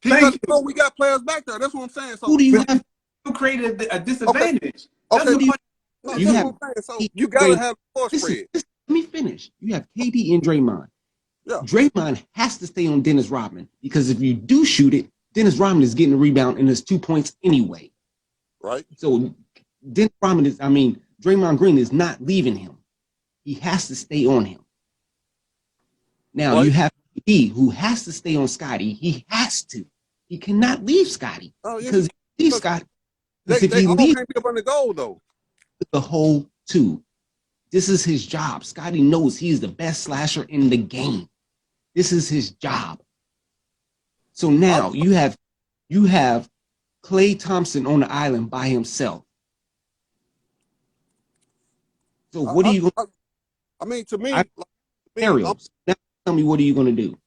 We got players back there. That's what I'm saying. So Who do you have? You created a disadvantage. Okay. That's the point. no, you that's have- what I'm saying. So you gotta have a floor spread. Listen, let me finish. You have KD and Draymond. Yeah. Draymond has to stay on Dennis Rodman because if you do shoot it, Dennis Rodman is getting a rebound and his 2 points anyway. Right. So Draymond Green is not leaving him. He has to stay on him. Now What? you have KD who has to stay on Scotty. He has to. He cannot leave Scotty Oh yeah. because if he leaves But Scotty, They if he all leaves can't be up on the goal though. the whole two. This is his job. Scotty knows he's the best slasher in the game. This is his job. So now you have Klay Thompson on the island by himself. So what are you going I mean, to me, I- like, to now tell me what are you going to do?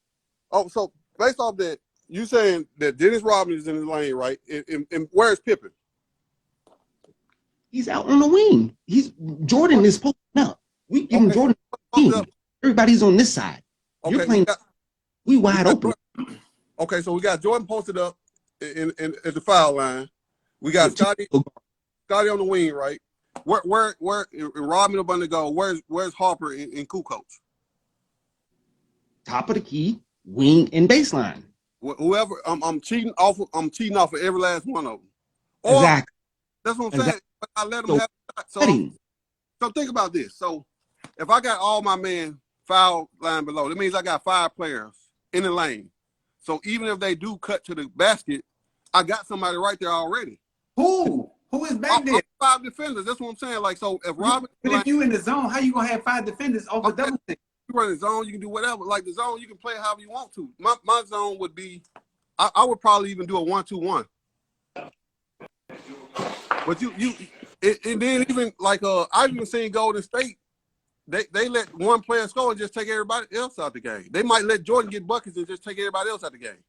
so based off that, you saying that Dennis Rodman is in his lane, right? And where's Pippen? He's out on the wing. Jordan is posting up. We give him Okay. Jordan. Everybody's on this side. You're playing. We wide open. Okay, so we got Jordan posted up in at the foul line. We got Scotty on the wing, right? Where Rodman up on the goal? Where's Harper and Kukoc? Top of the key, wing and baseline. Whoever I'm cheating off of every last one of them. Or, Exactly. That's what I'm saying. But I let them So, have a shot. Cutting. So think about this. So if I got all my men foul line below, that means I got 5 players in the lane. So even if they do cut to the basket, I got somebody right there already. Who is back there? 5 defenders. That's what I'm saying. Like, so if Robert, But if you in the zone, how you gonna have 5 defenders off a Okay. double team? you run the zone, you can do whatever. Like the zone, you can play however you want to. My zone would be, I would probably even do a 1-2-1. But and then even like I've even seen Golden State. They let one player score and just take everybody else out the game. They might let Jordan get buckets and just take everybody else out the game.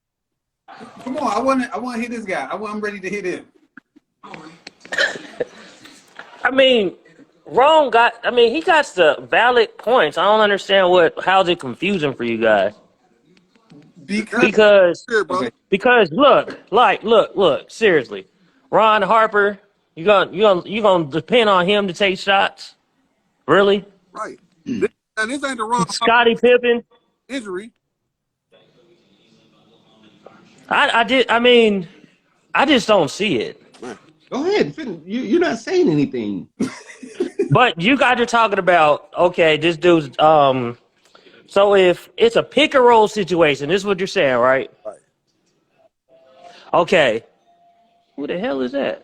Come on, I want to hit this guy. I'm ready to hit him. I mean, he got the valid points. I don't understand how's it confusing for you guys. Because Here, brother. okay. Because look, seriously. Ron Harper, You gonna depend on him to take shots? Really? Right. And this ain't the wrong Scottie Pippen? injury. I just don't see it. Man. Go ahead. You're not saying anything. But you guys are talking about, okay, this dude's so if it's a pick and roll situation, this is what you're saying, right? Right. Okay. Who the hell is that?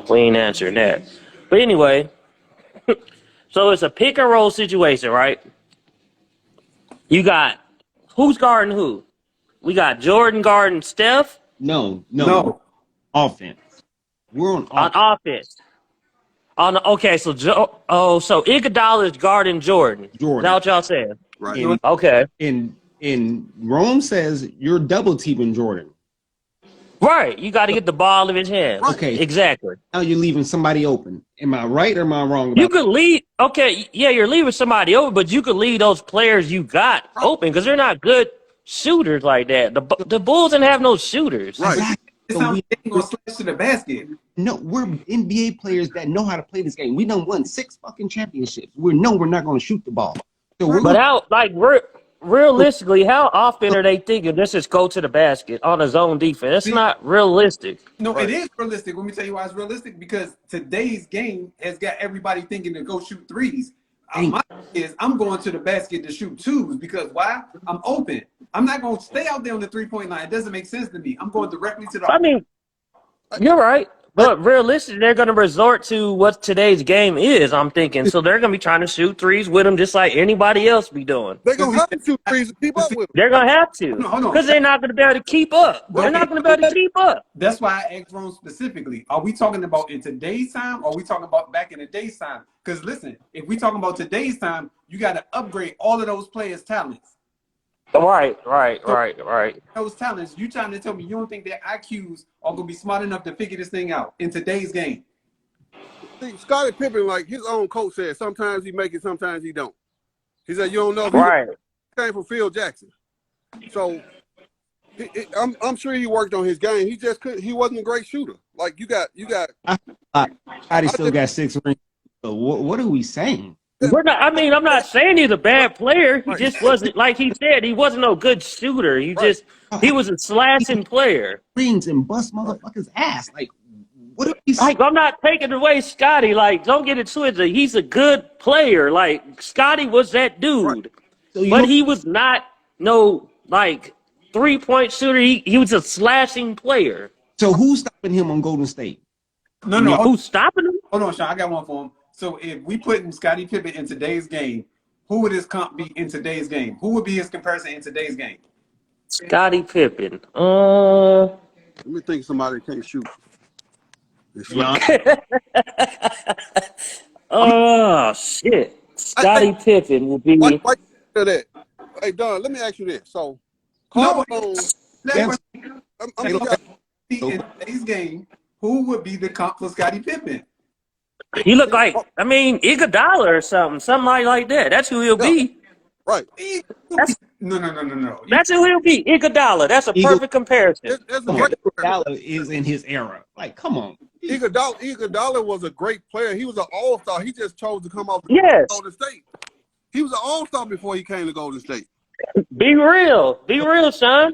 We ain't answering that. But anyway, so it's a pick and roll situation, right? You got who's guarding who? We got Jordan guarding Steph No. Offense. We're on on offense. offense. Okay, so so Iguodala is guarding Jordan. Is that what y'all saying? Right. And, Okay. and Rome says you're double teaming Jordan. Right. You got to get the ball in his hand. Okay. Exactly. Now you're leaving somebody open. Am I right or am I wrong about You could leave. Okay. Yeah, you're leaving somebody open, but you could leave those players you got open because they're not good shooters like that. The Bulls didn't have no shooters. Right. Exactly. It So sounds we- like they ain't gonna slash to the basket. No, we're NBA players that know how to play this game. We done won 6 fucking championships. We're not going to shoot the ball. So we're But how, like, realistically, how often are they thinking this is go to the basket on a zone defense? That's not realistic. No, Right. it is realistic. Let me tell you why it's realistic. Because today's game has got everybody thinking to go shoot threes. My thing is, I'm going to the basket to shoot twos because why? I'm open. I'm not going to stay out there on the 3-point line. It doesn't make sense to me. I'm going directly to the. I mean, you're right. But realistically, they're going to resort to what today's game is, I'm thinking. So they're going to be trying to shoot threes with them just like anybody else be doing. They're going to have to shoot threes to keep up with them. They're going to have to Hold on. because they're not going to be able to keep up. They're not going to be able to keep up. That's why I asked Rome specifically. Are we talking about in today's time or are we talking about back in the day's time? Because listen, if we talking about today's time, you got to upgrade all of those players' talents. Right. Those talents, you trying to tell me you don't think their IQs are going to be smart enough to figure this thing out in today's game? See, Scottie Pippen, like his own coach said, sometimes he make it, sometimes he don't. He said, you don't know if Right. he came from Phil Jackson. So I'm sure he worked on his game. He just couldn't. He wasn't a great shooter. Like you got. Scotty still got 6 rings. So what are we saying? We're not. I mean, I'm not saying he's a bad player. He just wasn't, like he said, he wasn't no good shooter. He was a slashing player. Rings and bust motherfuckers' ass. Like, what are we saying? Like, I'm not taking away Scotty. Like, don't get it twisted. He's a good player. Like, Scotty was that dude, So but he was not no like 3-point shooter. He was a slashing player. So who's stopping him on Golden State? No, hold Who's stopping him? on, Sean. I got one for him. So if we put in Scottie Pippen in today's game, who would his comp be in today's game? Who would be his comparison in today's game? Scottie Pippen. Let me think. Somebody can't shoot. Oh shit. Scottie Pippen will be. Why to that? Hey, Don, let me ask you this. So, Karl Malone, In today's game, who would be the comp for Scottie Pippen? He look like, I mean, Iguodala or something like that. That's who he'll be. right? No. That's who he'll be. Iguodala. That's a perfect comparison. That's a great player. Iguodala is in his era. Like, come on. Iguodala was a great player. He was an all-star. He just chose to come off Yes. Golden State. He was an all-star before he came to Golden State. Be real, son.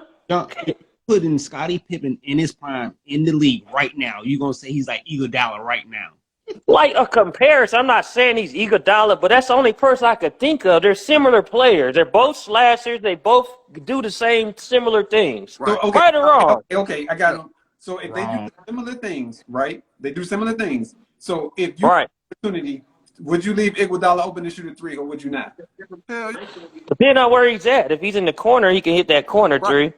Putting Scottie Pippen in his prime in the league right now, you're gonna say he's like Iguodala right now. Like a comparison, I'm not saying he's Iguodala, but that's the only person I could think of. They're similar players. They're both slashers. They both do the same similar things. Right. So, Right or wrong? Okay, I got them. So if they do similar things, right? They do similar things. So if you Right. have an opportunity, would you leave Iguodala open to shoot a 3 or would you not? Hell yeah. Depending on where he's at. If he's in the corner, he can hit that corner three.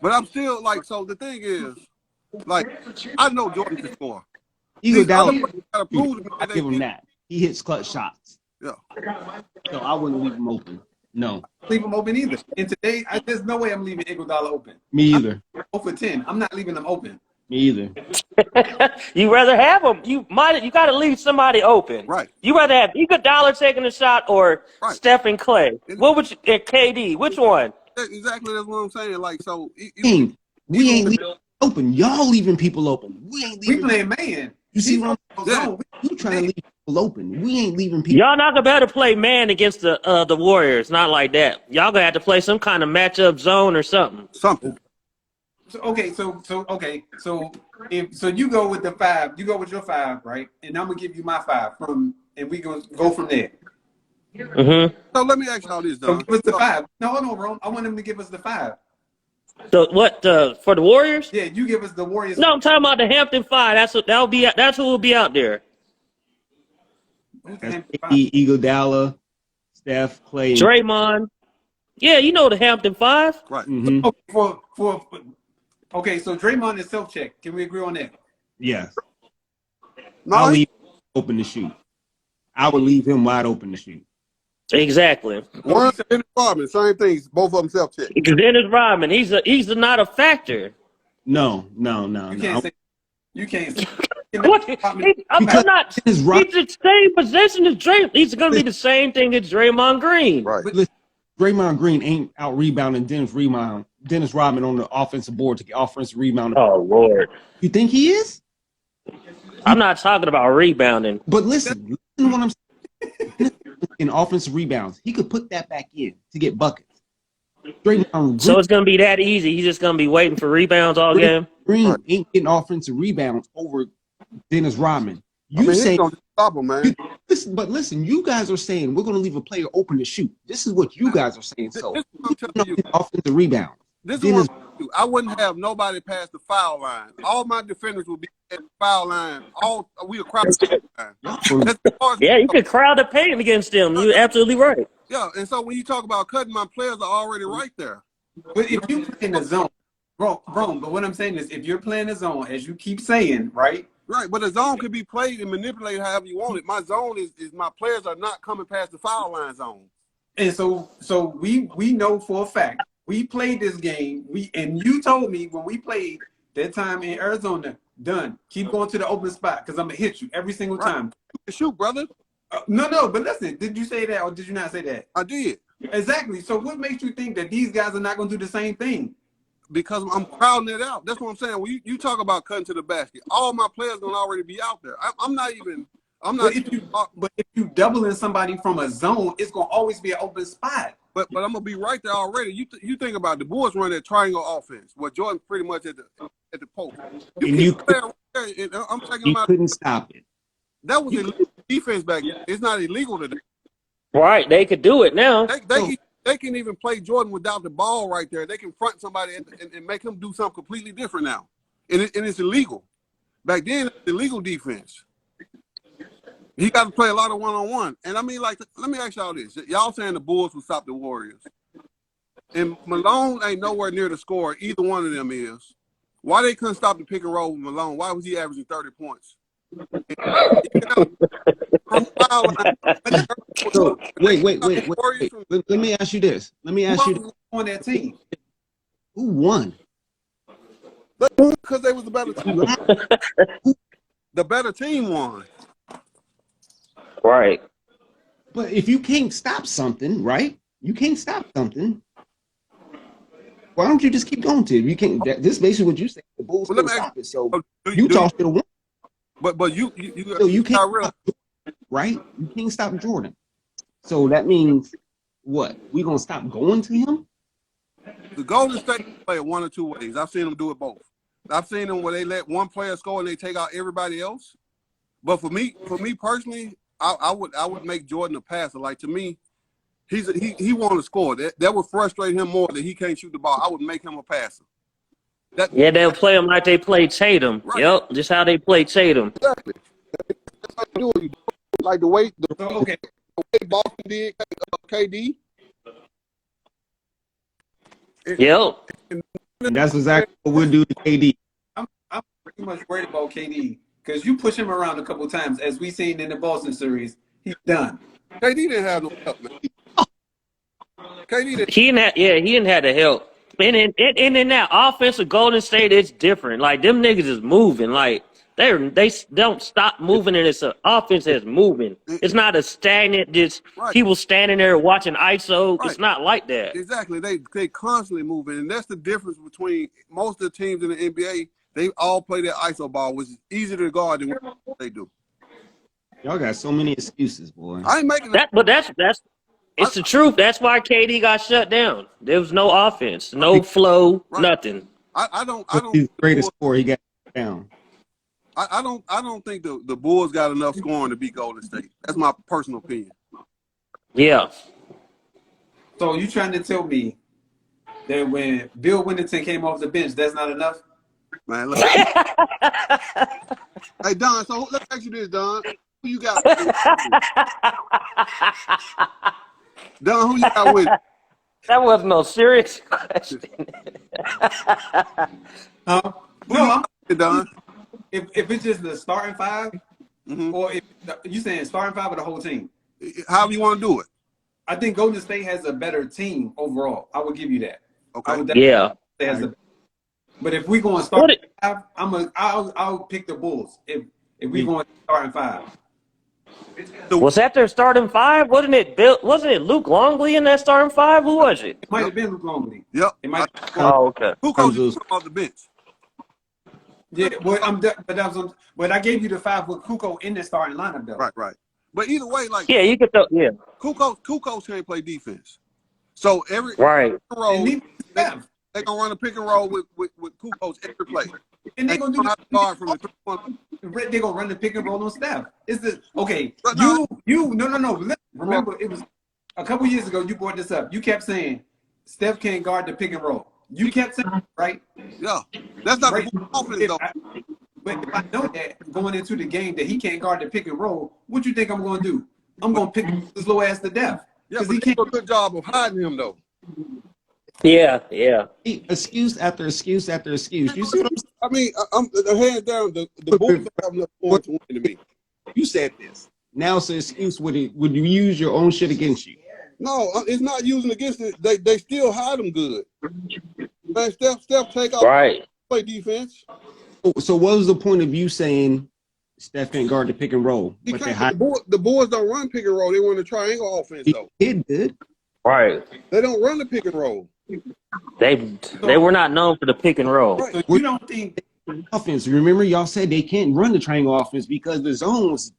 But I'm still like, so the thing is, like, I know Jordan can score. Iguodala, Gotta prove to me I that give him they- that. He hits clutch shots. Yeah. So I wouldn't leave him open. No, Leave him open either. And today, there's no way I'm leaving Iguodala open. me either. 0 for 10. I'm not leaving them open. Me either. You rather have him. You got to leave somebody open. Right. You rather have Iguodala taking a shot or Right. Stephen Clay. What would you, KD? Which one? Exactly, that's what I'm saying. Like, so Hey, we ain't leaving open. Y'all leaving people open. We ain't We leaving. playing man. You see He's what I'm on Yeah. zone. You trying to leave people open. We ain't leaving people. Y'all not gonna be able to play man against the Warriors. Not like that. Y'all gonna have to play some kind of matchup zone or something. Something. So so you go with the 5. You go with your 5, right? And I'm gonna give you my 5 and we gonna go from there. Mm-hmm. So let me ask y'all this, So Don. give us the 5. No, hold on, Rome. I want him to give us the 5. So what for the Warriors? Yeah, you give us the Warriors. No, I'm talking about the Hampton Five. That's who will be out there. Who's the That's Hampton 5? Iguodala, Steph, Clay. Draymond. Yeah, you know the Hampton Five. Right. Mm-hmm. Okay, so Draymond is self-check. Can we agree on that? Yes. No, I'll he- leave him open to shoot. I would leave him wide open to shoot. Exactly. one Dennis Rodman, same things. Both of them self-check. Dennis Rodman. He's not a factor. No. You can't say. You can't say. What? I'm Because not. Dennis Rodman, He's the same position as Draymond. He's going to be the same thing as Draymond Green. Right. listen, Draymond Green ain't out rebounding Dennis Rodman on the offensive board to get offensive rebound. Oh Lord. You think he is? I'm not talking about rebounding. But listen to what I'm saying. In offensive rebounds, he could put that back in to get buckets. Draymond So it's going to be that easy. He's just going to be waiting for rebounds all game. Green Right. ain't getting offensive rebounds over Dennis Rodman. I You mean, say, he's gonna stop him, man. listen, you guys are saying we're going to leave a player open to shoot. This is what you guys are saying. This So, is what I'm telling you. offensive rebound. This is Dennis, what I'm telling you. I wouldn't have nobody past the foul line. All my defenders would be at the foul line. We a crowd. That's as far as Yeah, you could crowd the paint against them. You're absolutely right. yeah. And so when you talk about cutting, my players are already right there. But if you play in the zone, wrong. But what I'm saying is, if you're playing the zone, as you keep saying, right? Right, but the zone can be played and manipulated however you want it. My zone is my players are not coming past the foul line zone. And so we know for a fact we played this game. And you told me when we played that time in Arizona, done. Keep going to the open spot because I'm gonna hit you every single Right. time. You can shoot, brother. No. But listen, did you say that or did you not say that? I did. Exactly. So what makes you think that these guys are not gonna do the same thing? Because I'm crowding it out. That's what I'm saying. When you talk about cutting to the basket, all my players gonna already be out there. I'm not. But if you doubling somebody from a zone, it's gonna always be an open spot. But I'm gonna be right there already. You think about it, the Bulls run that triangle offense, where Jordan pretty much at the post. I'm taking you them out. couldn't stop it. That was illegal defense back then. It's not illegal today. Right, they could do it now. They can even play Jordan without the ball right there. They can front somebody and make him do something completely different now, and it's illegal. Back then, it's illegal defense. He got to play a lot of one-on-one. And I mean, like, let me ask y'all this. Y'all saying the Bulls will stop the Warriors. And Malone ain't nowhere near the score. Either one of them is. Why they couldn't stop the pick and roll with Malone? Why was he averaging 30 points? So, wait. Let me ask you this. Who on that team? Who won? Because they was the better team. The better team won. Right. But if you can't stop something, right? You can't stop something. Why don't you just keep going to it? You can't. This is basically what you say. The Bulls Well, couldn't let me stop it. So Do Utah should have won. But you So you can't realize, stop, right? You can't stop Jordan. So that means what? We gonna stop going to him? the Golden State play it one or two ways. I've seen them do it both. I've seen them where they let one player score and they take out everybody else. But for me personally, I would make Jordan a passer. Like, to me, he want to score. That would frustrate him more that he can't shoot the ball. I would make him a passer. Yeah, they'll play him like they played Tatum. Right. Yep, just how they played Tatum. Exactly. That's how you do it. Like the way Okay. Boston did KD. Yep. And that's exactly what we'll do to KD. I'm pretty much worried about KD because you push him around a couple times, as we seen in the Boston series. He's done. KD didn't have no help, man. KD didn't. He didn't have the help. And in that offense of Golden State, it's different. Like, them niggas is moving. Like, They don't stop moving, and it's an offense that's moving. It's not a stagnant, just Right. people standing there watching ISO. Right. It's not like that. Exactly. They constantly moving, and that's the difference between most of the teams in the NBA. They all play their ISO ball, which is easier to guard than what they do. Y'all got so many excuses, boy. I ain't making that. But that's it's the truth. That's why KD got shut down. There was no offense, no flow, Right. nothing. I don't. He's the greatest scorer. He got down. I don't think the Bulls got enough scoring to beat Golden State. That's my personal opinion. Yeah. So you trying to tell me that when Bill Wennington came off the bench, that's not enough? Man, look. Hey Don, so let's ask you this, Don. Who you got? Don, who you got with? That wasn't no serious question. Huh? Who No, you I'm, got with, Don? if it's just the starting five, Mhm. or if you saying starting five of the whole team, However you want to do it. I think Golden State has a better team overall. I would give you that. I Okay. would definitely Yeah. say has a. But if we going to What start it- five, I'll pick the Bulls. If we going starting five, Was that their starting five? Wasn't it Luke Longley in that starting five? Who was it? it might have been Luke Longley. Yep. It might. Oh, okay. Who comes off the bench? Yeah, but I gave you the five with Kukoc in the starting lineup though. Right. But either way, like Yeah, you could throw. Yeah. Kukoc can't play defense. So every Right. And roll, neither does Steph. they gonna run a pick and roll with Kukoc every play. And they're gonna do the guard from the 3-point. They're gonna run the pick and roll on Steph. Is this okay? But No. Remember, it was a couple years ago. You brought this up. You kept saying Steph can't guard the pick and roll. You kept saying right. Yeah, that's not Right. the Bulls offense If though. But if I know that going into the game that he can't guard the pick and roll, what you think I'm gonna do? I'm gonna pick his little ass to death. Yeah, Because but he they can't. do a good job of hiding him though. Yeah. Excuse after excuse after excuse. You see what I'm saying? I mean, I'm hands down. The Bulls don't have enough points to win to me. You said this. Now it's an excuse. Would you use your own shit against you? No, it's not using against it. They still hide them good. Man, Steph take off Right. play defense. So what was the point of you saying Steph can't guard the pick and roll? He But they can't, the Bulls don't run pick and roll. They run the triangle offense though. did. Right. They don't run the pick and roll. They were not known for the pick and roll. Right. So you don't think Offense. Remember, y'all said they can't run the triangle offense because the zones,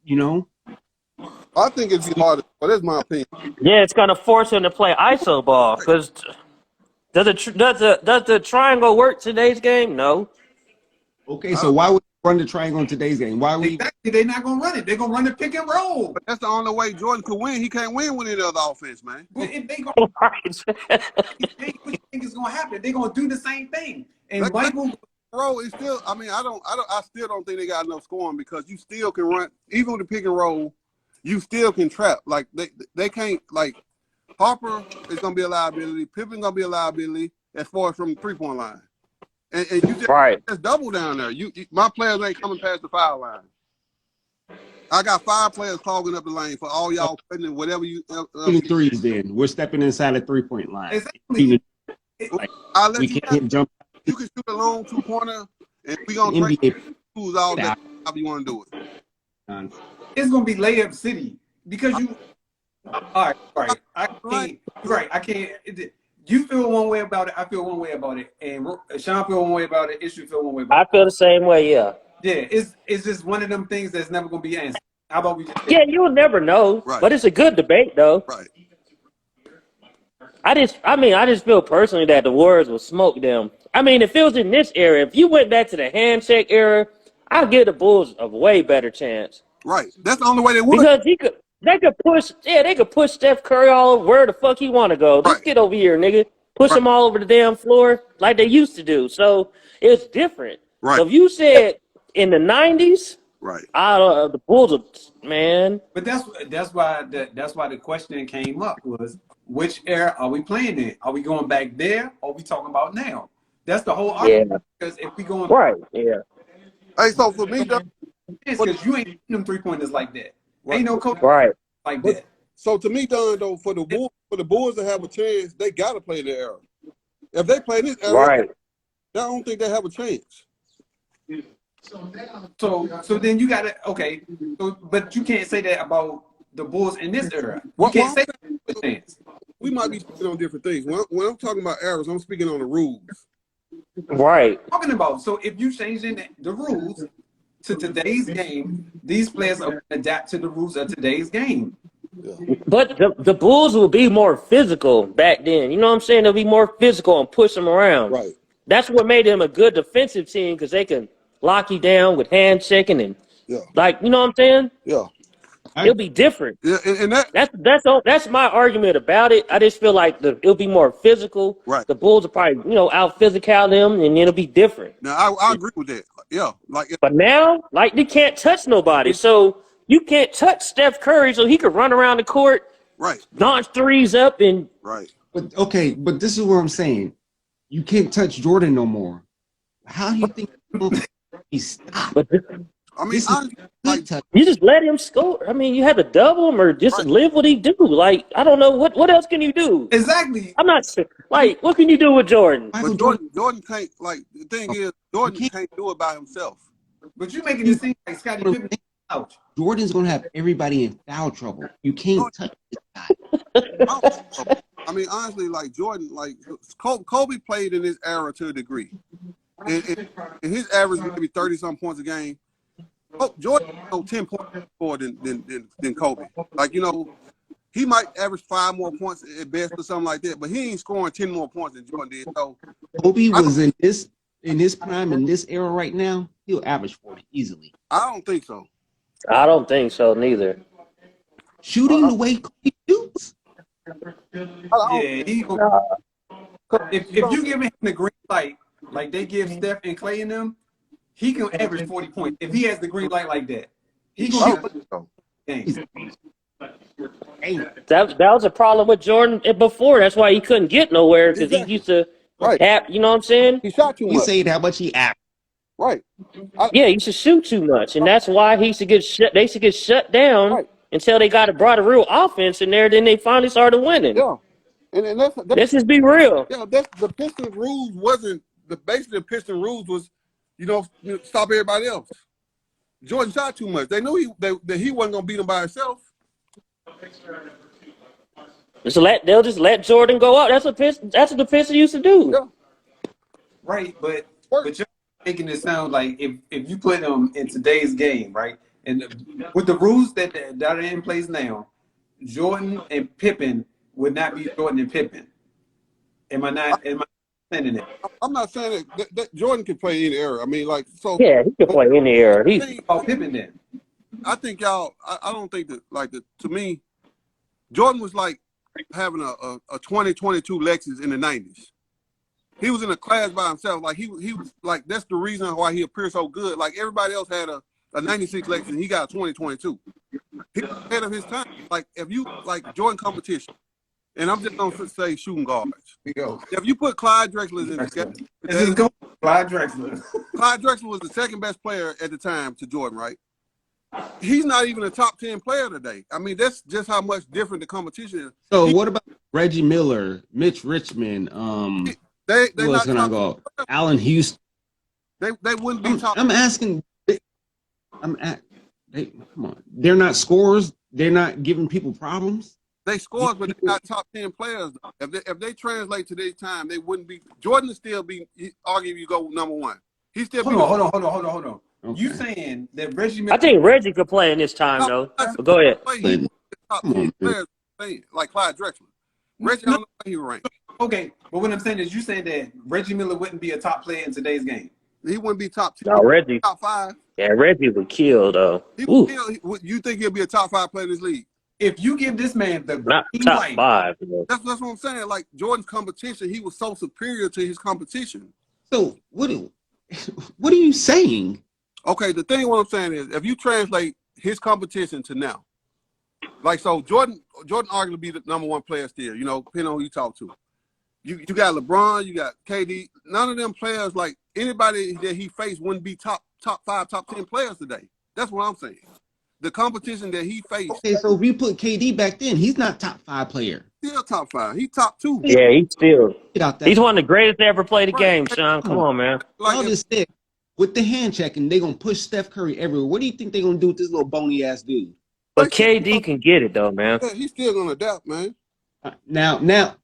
I think it'd be harder, but that's my opinion. Yeah, it's gonna force him to play ISO ball. Because does the triangle work today's game? No. Okay, so why would you run the triangle in today's game? Why would exactly they're not gonna run it? They're gonna run the pick and roll. But that's the only way Jordan could win. He can't win with any other offense, man. But if they go, Right. what you think is gonna happen? They're gonna do the same thing. And Like- Michael, Roll is still. I mean, I still don't think they got enough scoring because you still can run even with the pick and roll. You still can trap. Like they can't. Like Harper is gonna be a liability. Pippen gonna be a liability as far as from the 3-point line. And you just double down there. My players ain't coming past the foul line. I got 5 players clogging up the lane for all y'all putting whatever you. shooting threes then? We're stepping inside the 3-point line. exactly. I'll let We you. can't jump You can shoot a long 2-pointer, and we gonna NBA. trade tools all day. How you want to do it? on. It's gonna be layup city because you. All right. I can't. Right, I can't. You feel one way about it. I feel one way about it, and Sean feel one way about it. Issue feel one way about I feel the same way. Yeah. it. Yeah, it's just one of them things that's never gonna be answered. How about we just? Yeah, you'll never know. Right. But it's a good debate, though. Right. I just feel personally that the Warriors will smoke them. I mean, if it was in this era, if you went back to the handshake era, I'd give the Bulls a way better chance. Right. That's the only way they would. Because they could push Steph Curry all over where the fuck he want to go. Just Right. get over here, nigga. Push him all over the damn floor like they used to do. So it's different. Right. So if you said in the 90s, Right. the Bulls are, man. But that's why the question came up was which era are we playing in? Are we going back there or are we talking about now? That's the whole argument. Yeah. Because if we going Right. Yeah. Hey, so for me, though, because you ain't hitting them 3-pointers like that. Ain't no coach Right. like that. so to me, Don, though, for the Bulls to have a chance, they gotta play their era. If they play this era, Right. I don't think they have a chance. So then you gotta okay. So, but you can't say that about the Bulls in this era. You What can't I'm say saying, that with fans. we might be speaking on different things. When I'm talking about errors, I'm speaking on the rules. Right. Talking about so if you change in the rules to today's game, these players are adapt to the rules of today's game. Yeah. But the Bulls will be more physical back then. You know what I'm saying? They'll be more physical and push them around. Right. That's what made them a good defensive team because they can lock you down with hand checking and Yeah. like you know what I'm saying? Yeah. It'll be different. Yeah. And that That's my argument about it. I just feel like it'll be more physical. right. The Bulls will probably out physical them, and it'll be different. Now I agree with that. Yeah. Like But now, like they can't touch nobody, so you can't touch Steph Curry, so he could run around the court, right. launch threes up, and Right. But okay, but this is what I'm saying. You can't touch Jordan no more. How do you think he's stopped? but I mean, This is honestly, like good touch. you just let him score. I mean, you had to double him or just Right. live what he do. Like I don't know what else can you do. Exactly. I'm not like what can you do with Jordan? Michael but Jordan can't. Like the thing is, Jordan can't do it by himself. But you making it seem like Scottie Pippen out. Jordan's gonna have everybody in foul trouble. You can't touch this guy. I mean, honestly, like Jordan, like Kobe played in his era to a degree, and his average maybe 30-some points a game. Oh, Jordan, 10 points more than Kobe. Like he might average 5 more points at best or something like that, but he ain't scoring 10 more points than Jordan did. So Kobe was in this prime in this era right now. He'll average 40 easily. I don't think so. I don't think so neither. Shooting the way Kobe shoots. Yeah, if you give him the green light, like they give Steph and Clay in them, he can average 40 points. If he has the green light like that, he I can don't get think so. games. That was a problem with Jordan before. That's why he couldn't get nowhere because Exactly. he used to Right. you know what I'm saying? He shot too We much. say how much he averaged. Right. Yeah, he used to shoot too much, and that's why he used to get shut. They used to get shut down Right. until they brought a real offense in there. Then they finally started winning. Yeah. And that's Let's just be real. yeah. That's the Pistons rules wasn't basically the Pistons rules was stop everybody else. Jordan shot too much. They knew that he wasn't gonna beat them by himself. They'll just let Jordan go up. That's what the Pistons used to do. Yeah. Right, but you're making it sound like if you put them in today's game, right, and with the rules that are in place now, Jordan and Pippen would not be Jordan and Pippen. Am I saying that? I'm not saying that Jordan can play any era. I mean, like so. Yeah, he can play any era. Oh, Pippen then. I think y'all. I don't think that to me, Jordan was like having a 2022 Lexus in the 90s. He was in a class by himself. Like he was like that's the reason why he appeared so good. Like everybody else had a 96 Lexus and he got a 2022. He was ahead of his time. Like if you like Jordan competition, and I'm just gonna say shooting guards. We go. If you put Clyde Drexler in the game, This is go. Clyde Drexler. Clyde Drexler was the second best player at the time to Jordan, right? He's not even a top 10 player today. I mean, that's just how much different the competition is. So what about Reggie Miller, Mitch Richmond, They who else not can I top. go? Allen Houston. They wouldn't be top. I'm asking. Come on. They're not scorers. They're not giving people problems. They scored, but they're not top 10 players. If they translate to their time, they wouldn't be. Jordan would still be arguably go number one. He still be. Hold on. Okay. You saying that Reggie Miller? I think Reggie could play in this time though. But go ahead. He was the top 10 players like Clyde Drexler. Reggie, I don't know where he ranked. Okay, but what I'm saying is you saying that Reggie Miller wouldn't be a top player in today's game. He wouldn't be top 10. No, Reggie. Top 5. Yeah, Reggie would kill though. He Ooh, would you think he'll be a top 5 player in this league? If you give this man the not green top light, 5. You know. That's what I'm saying. Like Jordan's competition, he was so superior to his competition. So what are you saying? Okay, the thing what I'm saying is if you translate his competition to now, like so Jordan arguably be the number one player still, depending on who you talk to. You got LeBron, you got KD. None of them players, like anybody that he faced, wouldn't be top 5, top 10 players today. That's what I'm saying. The competition that he faced, Okay, so if you put KD back then, he's not top 5 player. still top 5. He top 2. Yeah, he's Get out that. he's one of the greatest to ever play the game, Sean. Come on, man. Y'all Like just said with the hand checking, they're gonna push Steph Curry everywhere. What do you think they're gonna do with this little bony ass dude? But KD can get it though, man. Yeah, he's still gonna adapt, man. Now,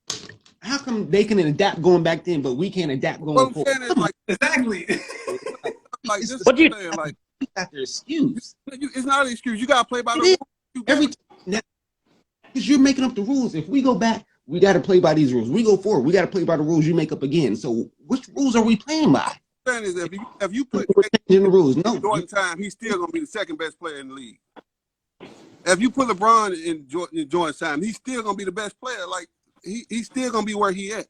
how come they can adapt going back then, but we can't adapt What going I'm forward? saying is like Exactly. this is What what you- I'm saying. Like That's their excuse. it's not an excuse. You gotta play by the It is. rules. You Every gotta- time now, because you're making up the rules. If we go back, we got to play by these rules. We go forward, we got to play by the rules you make up again. So, which rules are we playing by? What I'm saying is if you put We're changing the rules. No, Jordan time, he's still gonna be the second best player in the league. If you put LeBron in Jordan's time, he's still gonna be the best player. Like he's still gonna be where he at.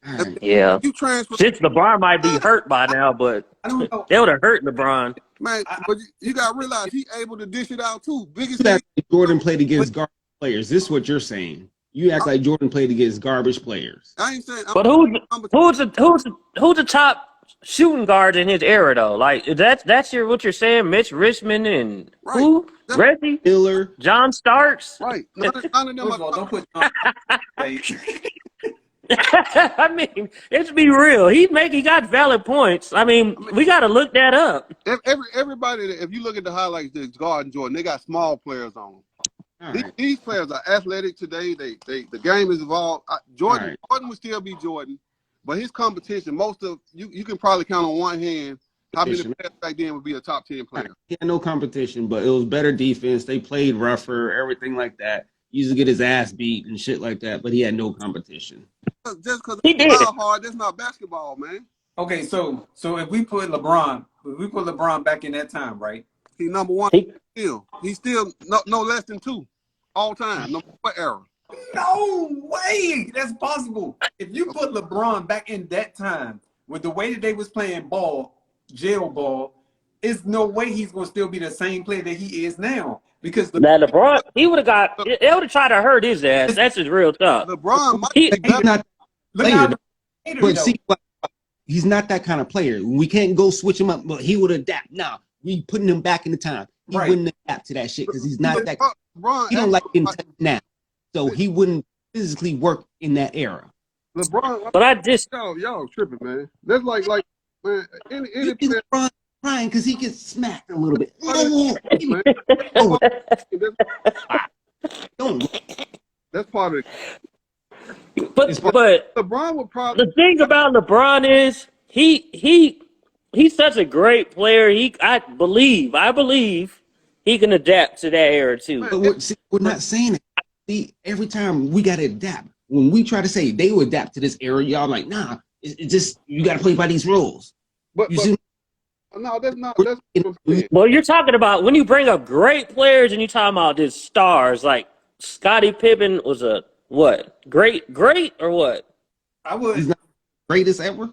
all right. Yeah. You transfer, Since LeBron might be hurt by now, but I don't know. they would have hurt LeBron. man. But you gotta realize he's able to dish it out too. Biggest You act like Jordan played against garbage players. This is what you're saying. You act like Jordan played against garbage players. I ain't saying. But who's the top shooting guards in his era though? Like that's what you're saying? Mitch Richmond and Right. who? That's- Reggie? Miller, John Starks? right? None of them First of all, are. don't put John Hey, I mean, let's be real. He got valid points. I mean, we got to look that up. Everybody, if you look at the highlights, that's guarding Jordan, they got small players on them. all These, right. these players are athletic today. The game is evolved. Jordan Right. Jordan would still be Jordan, but his competition, most of you can probably count on one hand how many Competition. players back then would be a top 10 player. He had no competition, but it was better defense. They played rougher, everything like that. He used to get his ass beat and shit like that, but he had no competition. Just because He did. it's hard, that's not basketball, man. okay, so if we put LeBron back in that time, right? He's number one He- still. He's still no less than 2 all time, no matter what era. No way, that's possible. If you put LeBron back in that time with the way that they was playing ball, jail ball, there's no way he's gonna still be the same player that he is now. Because Now LeBron, he would have got. They would have tried to hurt his ass. That's his real tough. LeBron might He- be He's better. not look how player, hater, but though. see, he's not that kind of player. We can't go switch him up, but he would adapt. Now we putting him back in the time. He Right. wouldn't adapt to that shit because he's not that. LeBron, He don't like getting touched now, so he wouldn't physically work in that era. LeBron. But I just Y'all tripping, man. That's like man. Any He player, is crying because he gets smacked a little bit. man. Oh, That's, don't. that's part of it. but LeBron would probably. the thing about LeBron is he's such a great player. I believe he can adapt to that era too. But we're not saying it. See, every time we got to adapt. When we try to say they will adapt to this era, y'all like, nah, it's just you got to play by these rules. But, You see, no, that's not. That's what I'm saying. Well, you're talking about when you bring up great players and you talking about these stars like Scottie Pippen was a what? Great or what? I would he's not the greatest ever.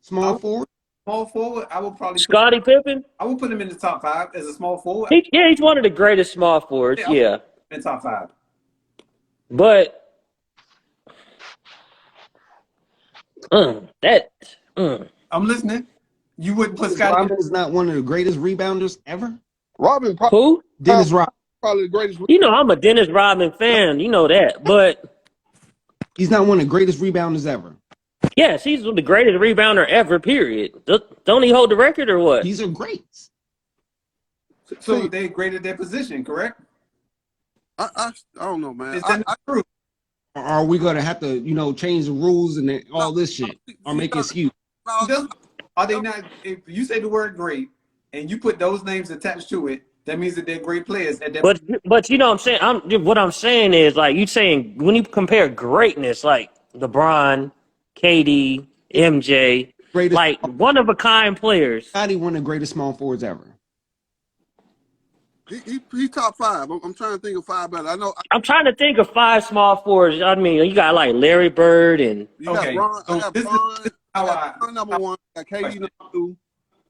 Small forward. small forward. I would probably Scottie Pippen? I would put him in the top 5 as a small forward. He's one of the greatest small forwards. Yeah. Yeah, In the top 5. but I'm listening. You wouldn't put Scottie. Robin is not one of the greatest rebounders ever. Robin probably, who? Dennis Rodman. probably the greatest. You know, I'm a Dennis Rodman fan. You know that, but He's not one of the greatest rebounders ever. yes, he's the greatest rebounder ever. Period. Don't he hold the record or what? These are greats. So they graded their position, correct? I don't know, man. Is that not true? Or are we going to have to, change the rules and all this shit, or make excuse? Are they not? If you say the word great and you put those names attached to it, that means that they're great players. At that But you know what I'm saying. What I'm saying is like you saying when you compare greatness like LeBron, KD, MJ, Greatest, like one of a kind players. Scottie, one of the greatest small forwards ever. He's top 5. I'm trying to think of 5 better. I know I'm trying to think of 5 small forwards. I mean, you got like Larry Bird and you got Okay, Bron. so I got this is- Bron. this is how I got I- Bron number 1. I got KD number 2.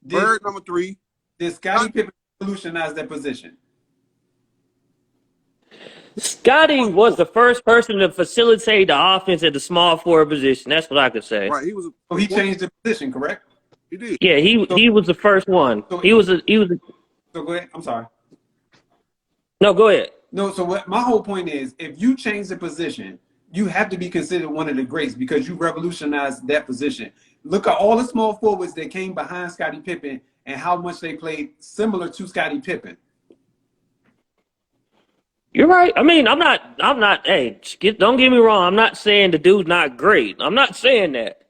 Did, Bird number 3. did Scottie Pippen revolutionize that position? Scotty was the first person to facilitate the offense at the small forward position. That's what I could say. Right. He was. So he changed the position, correct? He did. Yeah, he was the first one. He was a So go ahead. I'm sorry. no. Go ahead. No, so what my whole point is, if you change the position, you have to be considered one of the greats because you revolutionized that position. Look at all the small forwards that came behind Scottie Pippen and how much they played similar to Scottie Pippen. You're right. I mean, I'm not, hey, don't get me wrong. I'm not saying the dude's not great. I'm not saying that.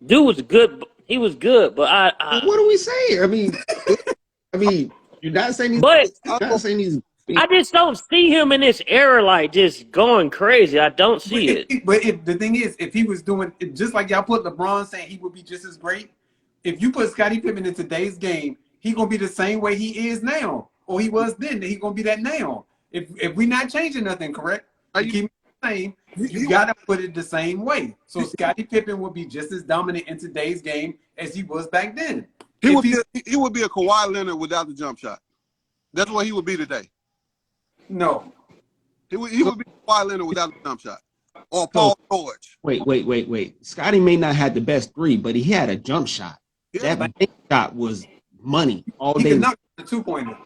Dude was good. He was good, but What do we say? I mean, you're not saying but you're not saying he's. I just don't see him in this era like just going crazy. I don't see it. But if the thing is, if he was doing just like y'all put LeBron saying he would be just as great, if you put Scottie Pippen in today's game, he gonna be the same way he is now, or he was then. He gonna be that now. If we not changing nothing, correct? You keep it the same. You gotta put it the same way. So Scottie Pippen would be just as dominant in today's game as he was back then. He would be a Kawhi Leonard without the jump shot. That's what he would be today. No. He would be Kawhi Leonard without the jump shot. Or Paul George. Wait. Scottie may not have the best three, but he had a jump shot. Yeah. That bank shot was money all He day. could knock the 2-pointer.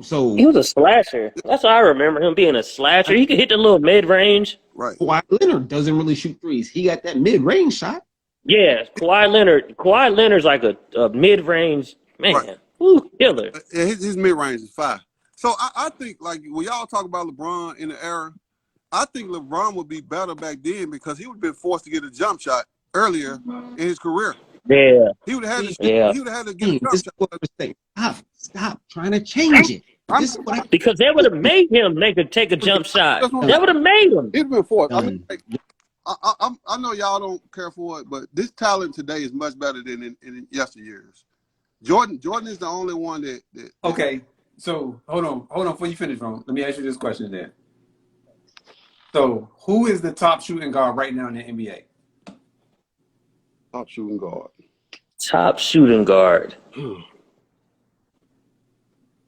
So He was a slasher. That's what I remember him being a slasher. He could hit the little mid range. Right. Kawhi Leonard doesn't really shoot threes. He got that mid-range shot. Yeah, Kawhi Leonard. Kawhi Leonard's like a mid range man. Right. Ooh, killer. Yeah, his mid range is 5. So I think like when y'all talk about LeBron in the era, I think LeBron would be better back then because he would have been forced to get a jump shot earlier in his career. Yeah. He would have had to. Yeah. He would have had to get a jump This is shot. what I'm saying. Stop trying to change it. This is what I, Because that would have made him take a jump shot. That's what I'm That would have made him. He'd have been forced. I mean, like, I know y'all don't care for it, but this talent today is much better than in yesteryears. Jordan is the only one that Okay. So hold on before you finish, Ron. Let me ask you this question then. So who is the top shooting guard right now in the NBA? top shooting guard. Top shooting guard.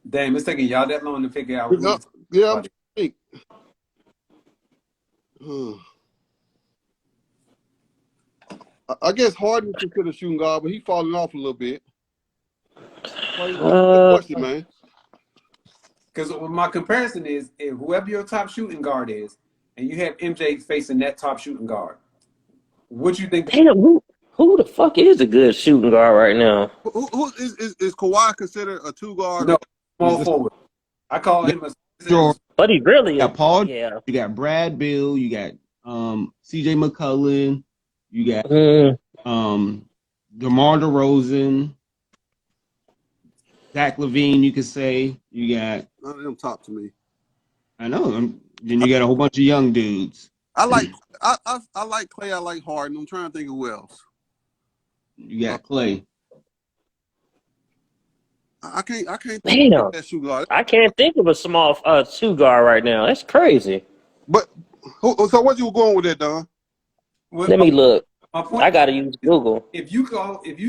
Damn, it's taking y'all that long to figure out. Yeah, I'm think. I guess Harden considered shooting guard, but he's falling off a little bit. Good question, man. Because my comparison is, if whoever your top shooting guard is, and you have MJ facing that top shooting guard, what you think? Damn, who the fuck is a good shooting guard right now? Who is Kawhi considered a 2 guard? No, small forward. I call him a. George. But he really You got Paul. Yeah. You got Brad Bill. You got C.J. McCollum. You got DeMar DeRozan. Zach LaVine. You could say you got. None of them top to me. I know. Then you got a whole bunch of young dudes. I like Clay. I like Harden. I'm trying to think of who else. You got Clay. I can't think Damn. of that shooting guard. I can't think of a small 2 guard right now. That's crazy. But so what you were going with that, Don? Let me look. My point. I gotta use Google. If you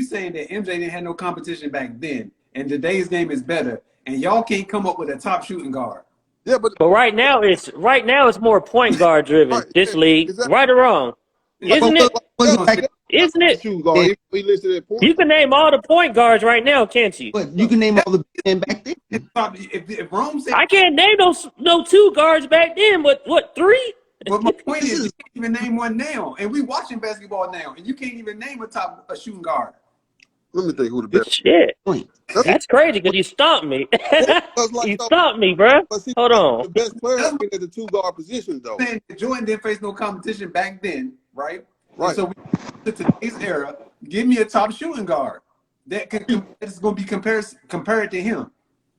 saying that MJ didn't have no competition back then, and today's game is better, and y'all can't come up with a top shooting guard. Yeah, but right now it's more point guard driven. Right, This yeah, league, exactly. right or wrong, isn't it? Isn't it? shooting guard. We listed at point. You can name all the point guards right now, can't you? But you can name all the men back then. If Rome said, I can't name no 2 guards back then. But what 3? but my point is, you can't even name one now, and we watching basketball now, and you can't even name a shooting guard. Let me think who the best. Shit, Point. that's crazy because you stumped me. Like, You stumped me, bro. but see, Hold the on. best players been at the 2 guard position though. Saying that Jordan didn't face no competition back then, right? Right. And so to today's era, give me a top shooting guard that's going to be compared to him.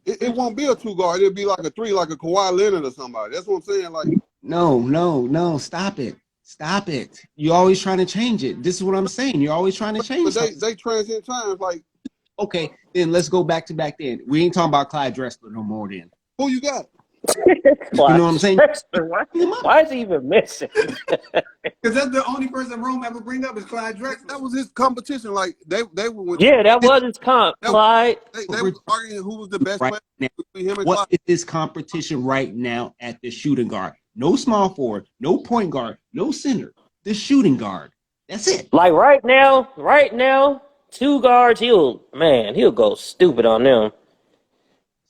It won't be a 2 guard. It'll be like a 3, like a Kawhi Leonard or somebody. That's what I'm saying. Like, No. Stop it. Stop it. You're always trying to change it. This is what I'm saying. You're always trying to change but something. they transcend times. Like, Okay, then let's go back to back then. We ain't talking about Clyde Drexler no more then. who you got? You know what I'm saying? Why is he even missing? Because that's the only person Rome ever bring up is Clyde Drexler. That was his competition. Like they were with. Yeah, that was his comp, Clyde. They were arguing who was the best Right player now. between him and What Clyde. is this competition right now at the shooting guard? No small forward, no point guard, no center. The shooting guard. That's it. Like right now, 2 guards, he'll go stupid on them.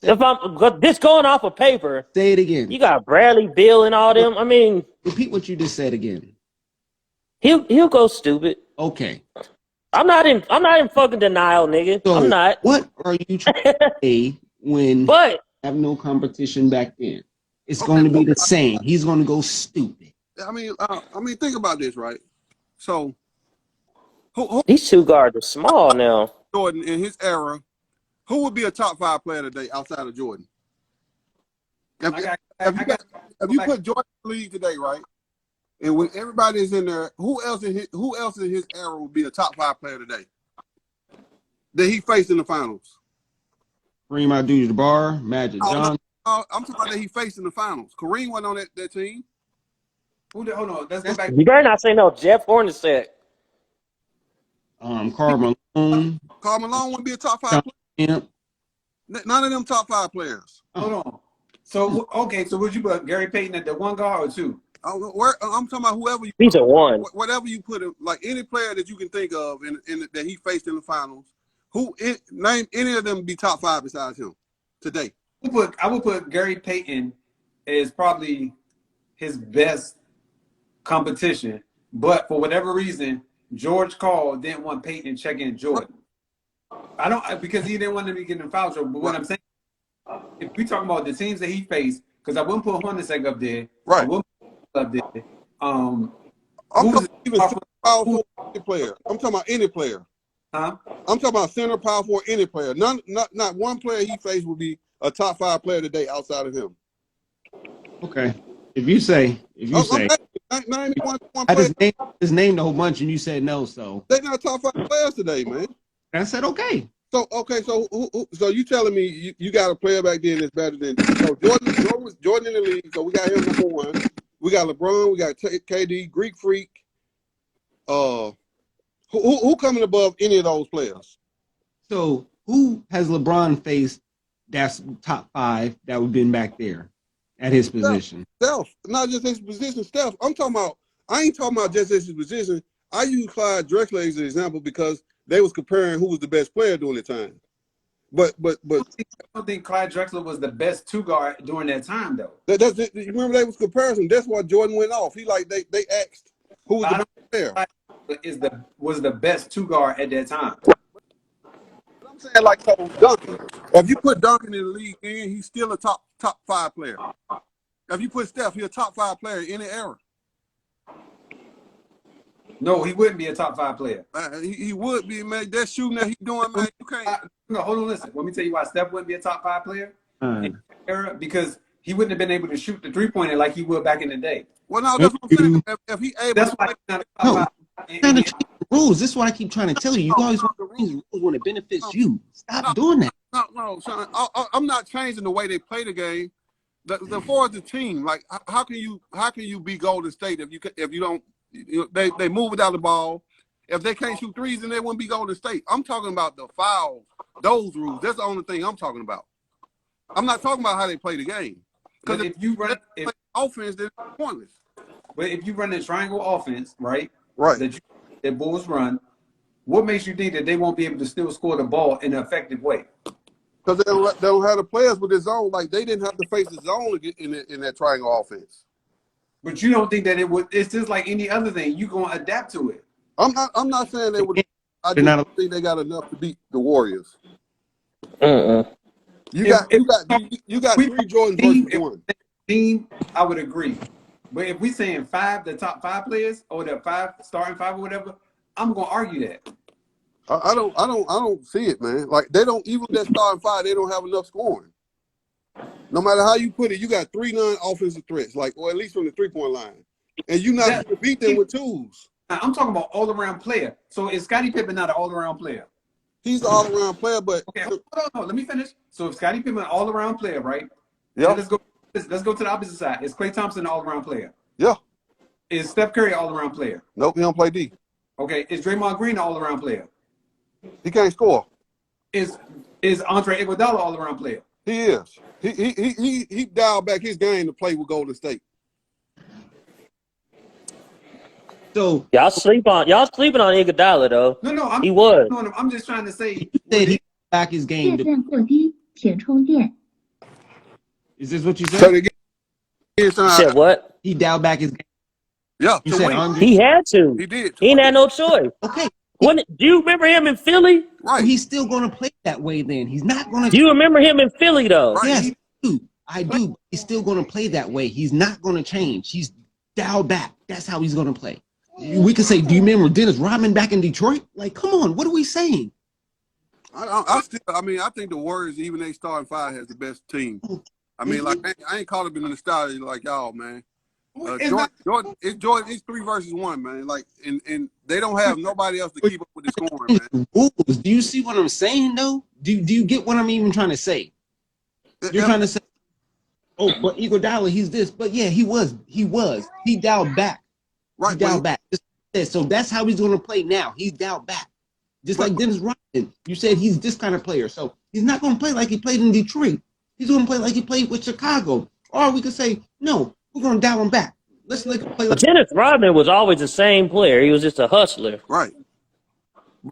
If I'm just going off of paper, Say it again. you got Bradley, Bill, and all them. I mean, Repeat what you just said again. he'll go stupid. Okay. I'm not in fucking denial, nigga. So I'm not. what are you trying to say when But you have no competition back then? It's Okay, going to be the same. He's going to go stupid. I mean, think about this, right? So, who these two guards are small now. Jordan in his era? Who would be a top 5 player today outside of Jordan? If, if you put Jordan in the league today, right? And when everybody is in there, who else in his era would be a top 5 player today that he faced in the finals? Kareem Abdul-Jabbar, Magic Johnson. I'm talking about that he faced in the finals. Kareem wasn't on that team. Hold on. Let's go back. You better not say no Jeff Hornacek. Karl Malone. Karl Malone wouldn't be a top 5 player. None of them top 5 players. Hold on. So okay, so would you put Gary Payton at the 1 guard or 2? I'm talking about whoever you. He's a 1. Whatever you put him, like any player that you can think of that he faced in the finals. Name any of them be top 5 besides him today? I would put Gary Payton as probably his best competition, but for whatever reason, George Karl didn't want Payton checking Jordan. Because he didn't want him to get in foul trouble. But what I'm saying, if we talking about the teams that he faced, because I wouldn't put Hornacek up there, right? I wouldn't put up there. I'm talking even power forward any player. I'm talking about any player. Huh? I'm talking about center, power forward, any player. Not one player he faced would be a top 5 player today outside of him. Okay. If you say, name one I player. just named a whole bunch and you said no, so They're not top 5 players today, man. I said okay. So so you telling me you got a player back then that's better than Jordan in the league? So we got him number 1. We got LeBron. We got KD, Greek Freak. Who coming above any of those players? So who has LeBron faced that's top 5 that would have been back there at his position? Steph, not just his position. Steph, I ain't talking about just his position. I use Clyde Drexler as an example because they was comparing who was the best player during the time. But I don't think Clyde Drexler was the best 2 guard during that time, though. that's it. You remember they was comparison. That's why Jordan went off. They asked who was the best player. Was the best 2 guard at that time. I'm saying like Duncan. If you put Duncan in the league, then he's still a top 5 player. If you put Steph, he's a top 5 player in any era. No, he wouldn't be a top 5 player. He would be, man. That shooting that he's doing, man. You can't. No, hold on, listen. Let me tell you why Steph wouldn't be a top 5 player in that era, because he wouldn't have been able to shoot the 3-pointer like he would back in the day. Well, no, that's what I'm saying. If he able, That's why he's not a top 5. Trying to change the rules. This is what I keep trying to tell you. You always want to change the rules when it benefits you. Stop doing that. No, Sean. I'm not changing the way they play the game. The far as the team, like how can you be Golden State if you don't? They move without the ball. If they can't shoot threes, then they wouldn't be Golden State. I'm talking about the fouls, those rules. That's the only thing I'm talking about. I'm not talking about how they play the game. Because if you run offense, then it's pointless. But if you run the triangle offense, right? Right. That Bulls run, what makes you think that they won't be able to still score the ball in an effective way? Because they don't have the players with the zone. Like they didn't have to face the zone to get in that triangle offense. But you don't think that it's just like any other thing. You're gonna adapt to it. I'm not saying they would. I just don't think they got enough to beat the Warriors. You got 3 Jordans versus 1. Team, I would agree. But if we saying 5, the top 5 players, or the 5 starting 5 or whatever, I'm gonna argue that. I don't see it, man. Like they don't, even that starting 5, they don't have enough scoring. No matter how you put it, you got 3 non-offensive threats, or at least from the 3-point line, and you not going to beat them with twos. I'm talking about all-around player. So is Scottie Pippen not an all-around player? He's an all-around player, but okay, hold on, let me finish. So if Scottie Pippen an all-around player, right? Yeah. Let's go to the opposite side. Is Klay Thompson an all-around player? Yeah. Is Steph Curry an all-around player? Nope, he don't play D. Okay. Is Draymond Green an all-around player? He can't score. Is Andre Iguodala an all-around player? He is. He dialed back his game to play with Golden State. So y'all sleeping on Iguodala though. No, I'm just trying to say. He said he back his game. Is this what you said? You said what? He dialed back his game. Yeah. You said Andre? He had to. He did. He ain't had no choice. Okay. Do you remember him in Philly? Right. He's still going to play that way then. He's not going Do to. you remember him in Philly though? Right. Yes, I do. He's still going to play that way. He's not going to change. He's dialed back. That's how he's going to play. We could say, do you remember Dennis Rodman back in Detroit? Like, come on, what are we saying? I mean, I think the Warriors, even they starting five, has the best team. I mean, like I ain't caught up in the nostalgia like y'all, man. Jordan, it's 3 versus 1, man. Like, and they don't have nobody else to keep up with the scoring, man. Rules. Do you see what I'm saying, though? Do you get what I'm even trying to say? You're trying to say, oh, but Iguodala, he's this. But yeah, he was. He dialed back. Right, He dialed back. So that's how he's going to play now. He's dialed back. Just like Dennis Rodman. You said he's this kind of player. So he's not going to play like he played in Detroit. He's going to play like he played with Chicago. Or we could say, no, we're going to dial him back. Let's let him play But like Dennis Rodman was always the same player. He was just a hustler right.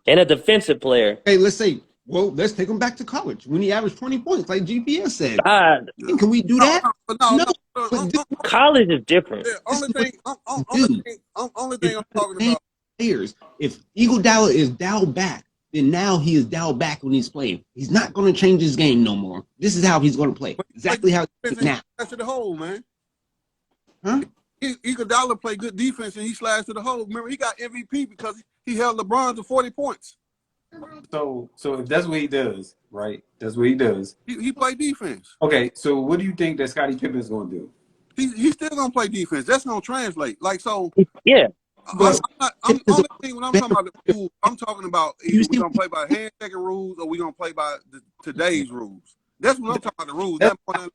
and a defensive player. Hey, let's say, well, let's take him back to college when he averaged 20 points, like GPS said. Can we do that? No. College is different. The only thing I'm talking about. Players. If Iguodala is dialed back, then now he is dialed back when he's playing. He's not going to change his game no more. This is how he's going to play. Exactly how he's now. Slash to the hole, man. Huh? Iguodala played good defense and he slashed to the hole. Remember, he got MVP because he held LeBron to 40 points. So if that's what he does, right? That's what he does. He played defense. Okay, so what do you think that Scottie Pippen is going to do? He's still gonna play defense. That's gonna translate. Like so. Yeah. I'm only thing when I'm talking about the rules, I'm talking about either we're gonna play by hand checking rules or we're gonna play by today's rules. That's what I'm talking about. The rules.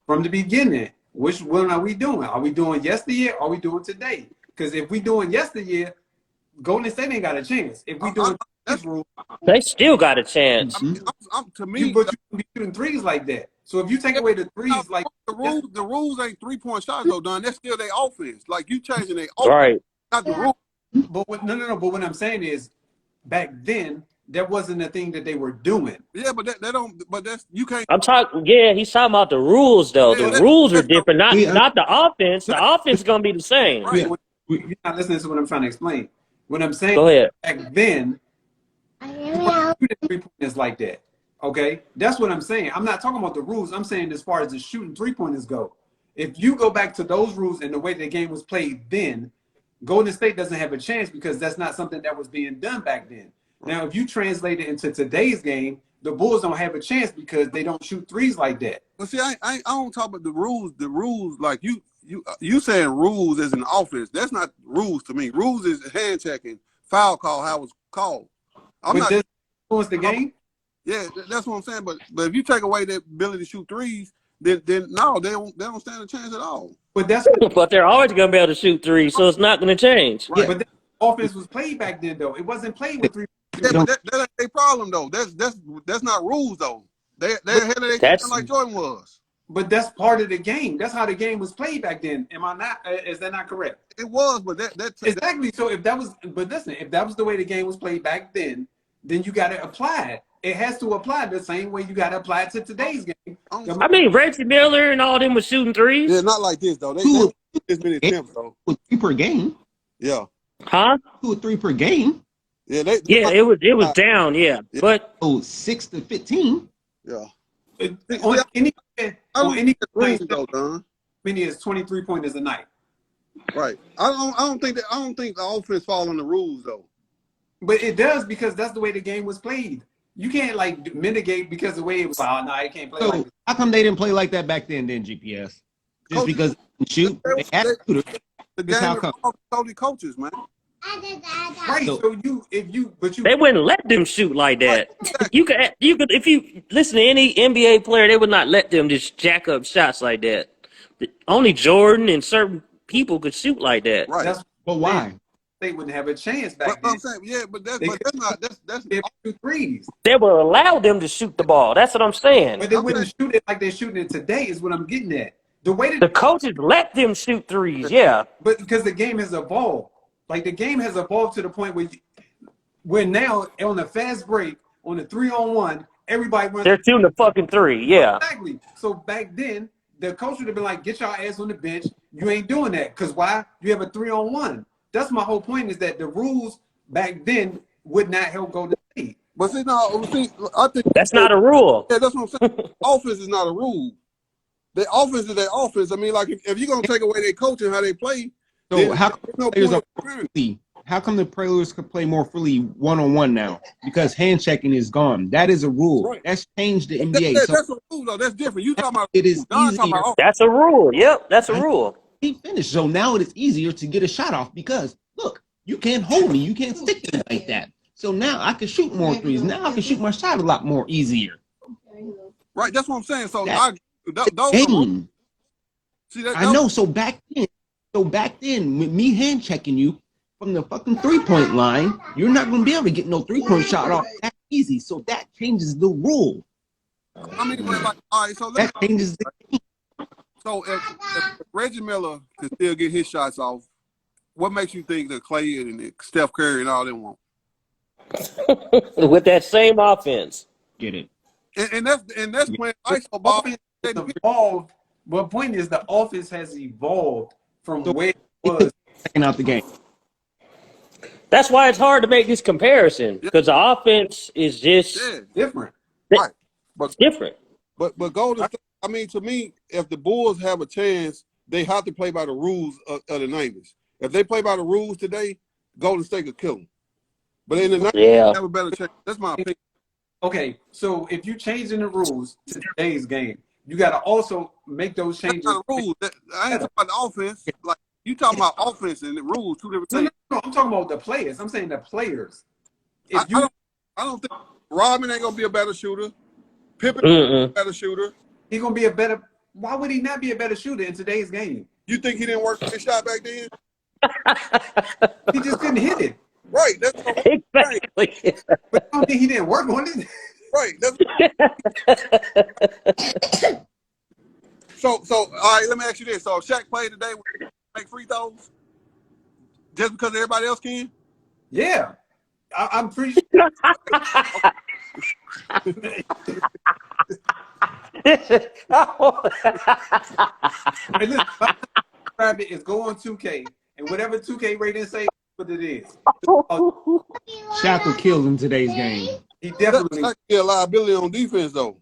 From the beginning, which one are we doing? Are we doing yesteryear or are we doing today? Because if we doing yesteryear, Golden State ain't got a chance. If we doing this rule, They still got a chance. To me, but you can be shooting threes like that. So if you take away the threes, like the rules ain't 3-point shots though, done. That's still their offense. Like you changing their offense, Right. not the rule. But But what I'm saying is, back then that wasn't a thing that they were doing. Yeah, but that don't. But that's you can't. I'm talking. Yeah, he's talking about the rules though. The rules are different. Not the offense. The offense is gonna be the same. Right. You're not listening to what I'm trying to explain. What I'm saying. Go ahead. Back then, three-pointers like that. Okay, that's what I'm saying. I'm not talking about the rules. I'm saying as far as the shooting three-pointers go. If you go back to those rules and the way the game was played then, Golden State doesn't have a chance because that's not something that was being done back then. Now, if you translate it into today's game, the Bulls don't have a chance because they don't shoot threes like that. But see, I don't talk about the rules. The rules, like you saying rules as an offense. That's not rules to me. Rules is hand checking, foul call, how it's called. But this influence the game? Yeah, that's what I'm saying. But if you take away that ability to shoot threes, then no, they don't stand a chance at all. But that's But they're always gonna be able to shoot threes, so it's not gonna change. Right. But the offense was played back then, though. It wasn't played with three. Yeah, but that ain't their problem though. That's not rules though. They're ahead of their game like Jordan was. But that's part of the game. That's how the game was played back then. Am I not? Is that not correct? It was, but that's Exactly. So if that was, but listen, if that was the way the game was played back then you got to apply it. It has to apply the same way you got to apply it to today's game. I mean, Reggie Miller and all them was shooting threes. Yeah, not like this though. They this many attempts though. 3 per game. Yeah. Huh? 2 or 3 per game. Yeah, it was down. Yeah, but 6 to 15. Yeah. On any rules though, Don. many is 23 pointers a night. Right. I don't think the offense fall on the rules though. But it does because that's the way the game was played. You can't like mitigate because the way it was. Oh no, I can't play like this. How come they didn't play like that back then? GPS just because they shoot. They had to. The game of coaches, man. Right. So they wouldn't let them shoot like that. You could if you listen to any NBA player, they would not let them just jack up shots like that. Only Jordan and certain people could shoot like that. Right. But why? They wouldn't have a chance back then. I'm saying, yeah, but that's shoot threes. They would allow them to shoot the ball. That's what I'm saying. But they wouldn't shoot it like they're shooting it today. Is what I'm getting at. The way that the coaches let them shoot threes, yeah. But because the game has evolved, like the game has evolved to the point where now on the fast break, on the 3-on-1, everybody runs. They're shooting the fucking three, yeah. Exactly. So back then, the coach would have been like, "Get your ass on the bench. You ain't doing that because why? You have a 3-on-1." That's my whole point. Is that the rules back then would not help Golden State. But see, no, I think That's not a rule. yeah, that's what I'm saying. Offense is not a rule. The offense is their offense. I mean, like if you're gonna take away their coaching, how they play, So then how come there's no players point are in freely? How come the players could play more freely one-on-one now? Because hand checking is gone. That is a rule. Right. That's changed the NBA. So that's a rule though. That's different. You talking about it is Don talking easier. about That's a rule. Yep, that's a I- rule. He finished. So now it is easier to get a shot off because look, you can't hold me. You can't stick me like that. So now I can shoot more threes. Now I can shoot my shot a lot more easier. right. That's what I'm saying. So That- those are rules. Game. See that? I know. So back then, with me hand checking you from the fucking 3-point line, you're not gonna be able to get no 3-point shot off that easy. So that changes the rule. I mean, but like, all right. So That changes the game. so if Reggie Miller can still get his shots off, what makes you think that Clay and Steph Curry and all them won't? With that same offense. Get it? And that's playing ISO ball. Offense has evolved. But point is, the offense has evolved from So- where it was. Checking out the game. That's why it's hard to make this comparison because the offense is just Yeah, Different. right. But different. but Golden State, I mean, to me, if the Bulls have a chance, they have to play by the rules of the 90s. If they play by the rules today, Golden State could kill them. But in the 90s, Yeah. they have a better chance. That's my opinion. Okay, so if you changing the rules to today's game, you got to also make those That's changes. not the rules. I ain't talking about the offense. Like you talking about offense and the rules, two different No, things. no, I'm talking about the players. I'm saying the players. If I don't think Rodman ain't gonna be a better shooter. Pippen Mm-mm. a better shooter. he's gonna be a better, why would he not be a better shooter in today's game? You think he didn't work his shot back then? He just couldn't hit it. Right. That's what I'm Exactly. But I don't think he didn't work on it. right. So all right, let me ask you this. So if Shaq played today, would he make free throws? Just because everybody else can? Yeah, I'm pretty sure. Hey, listen, my describe it is go on 2K and whatever 2K rating say, what it is. Shaq will kill in today's game. He definitely. Shaq be a liability on defense though.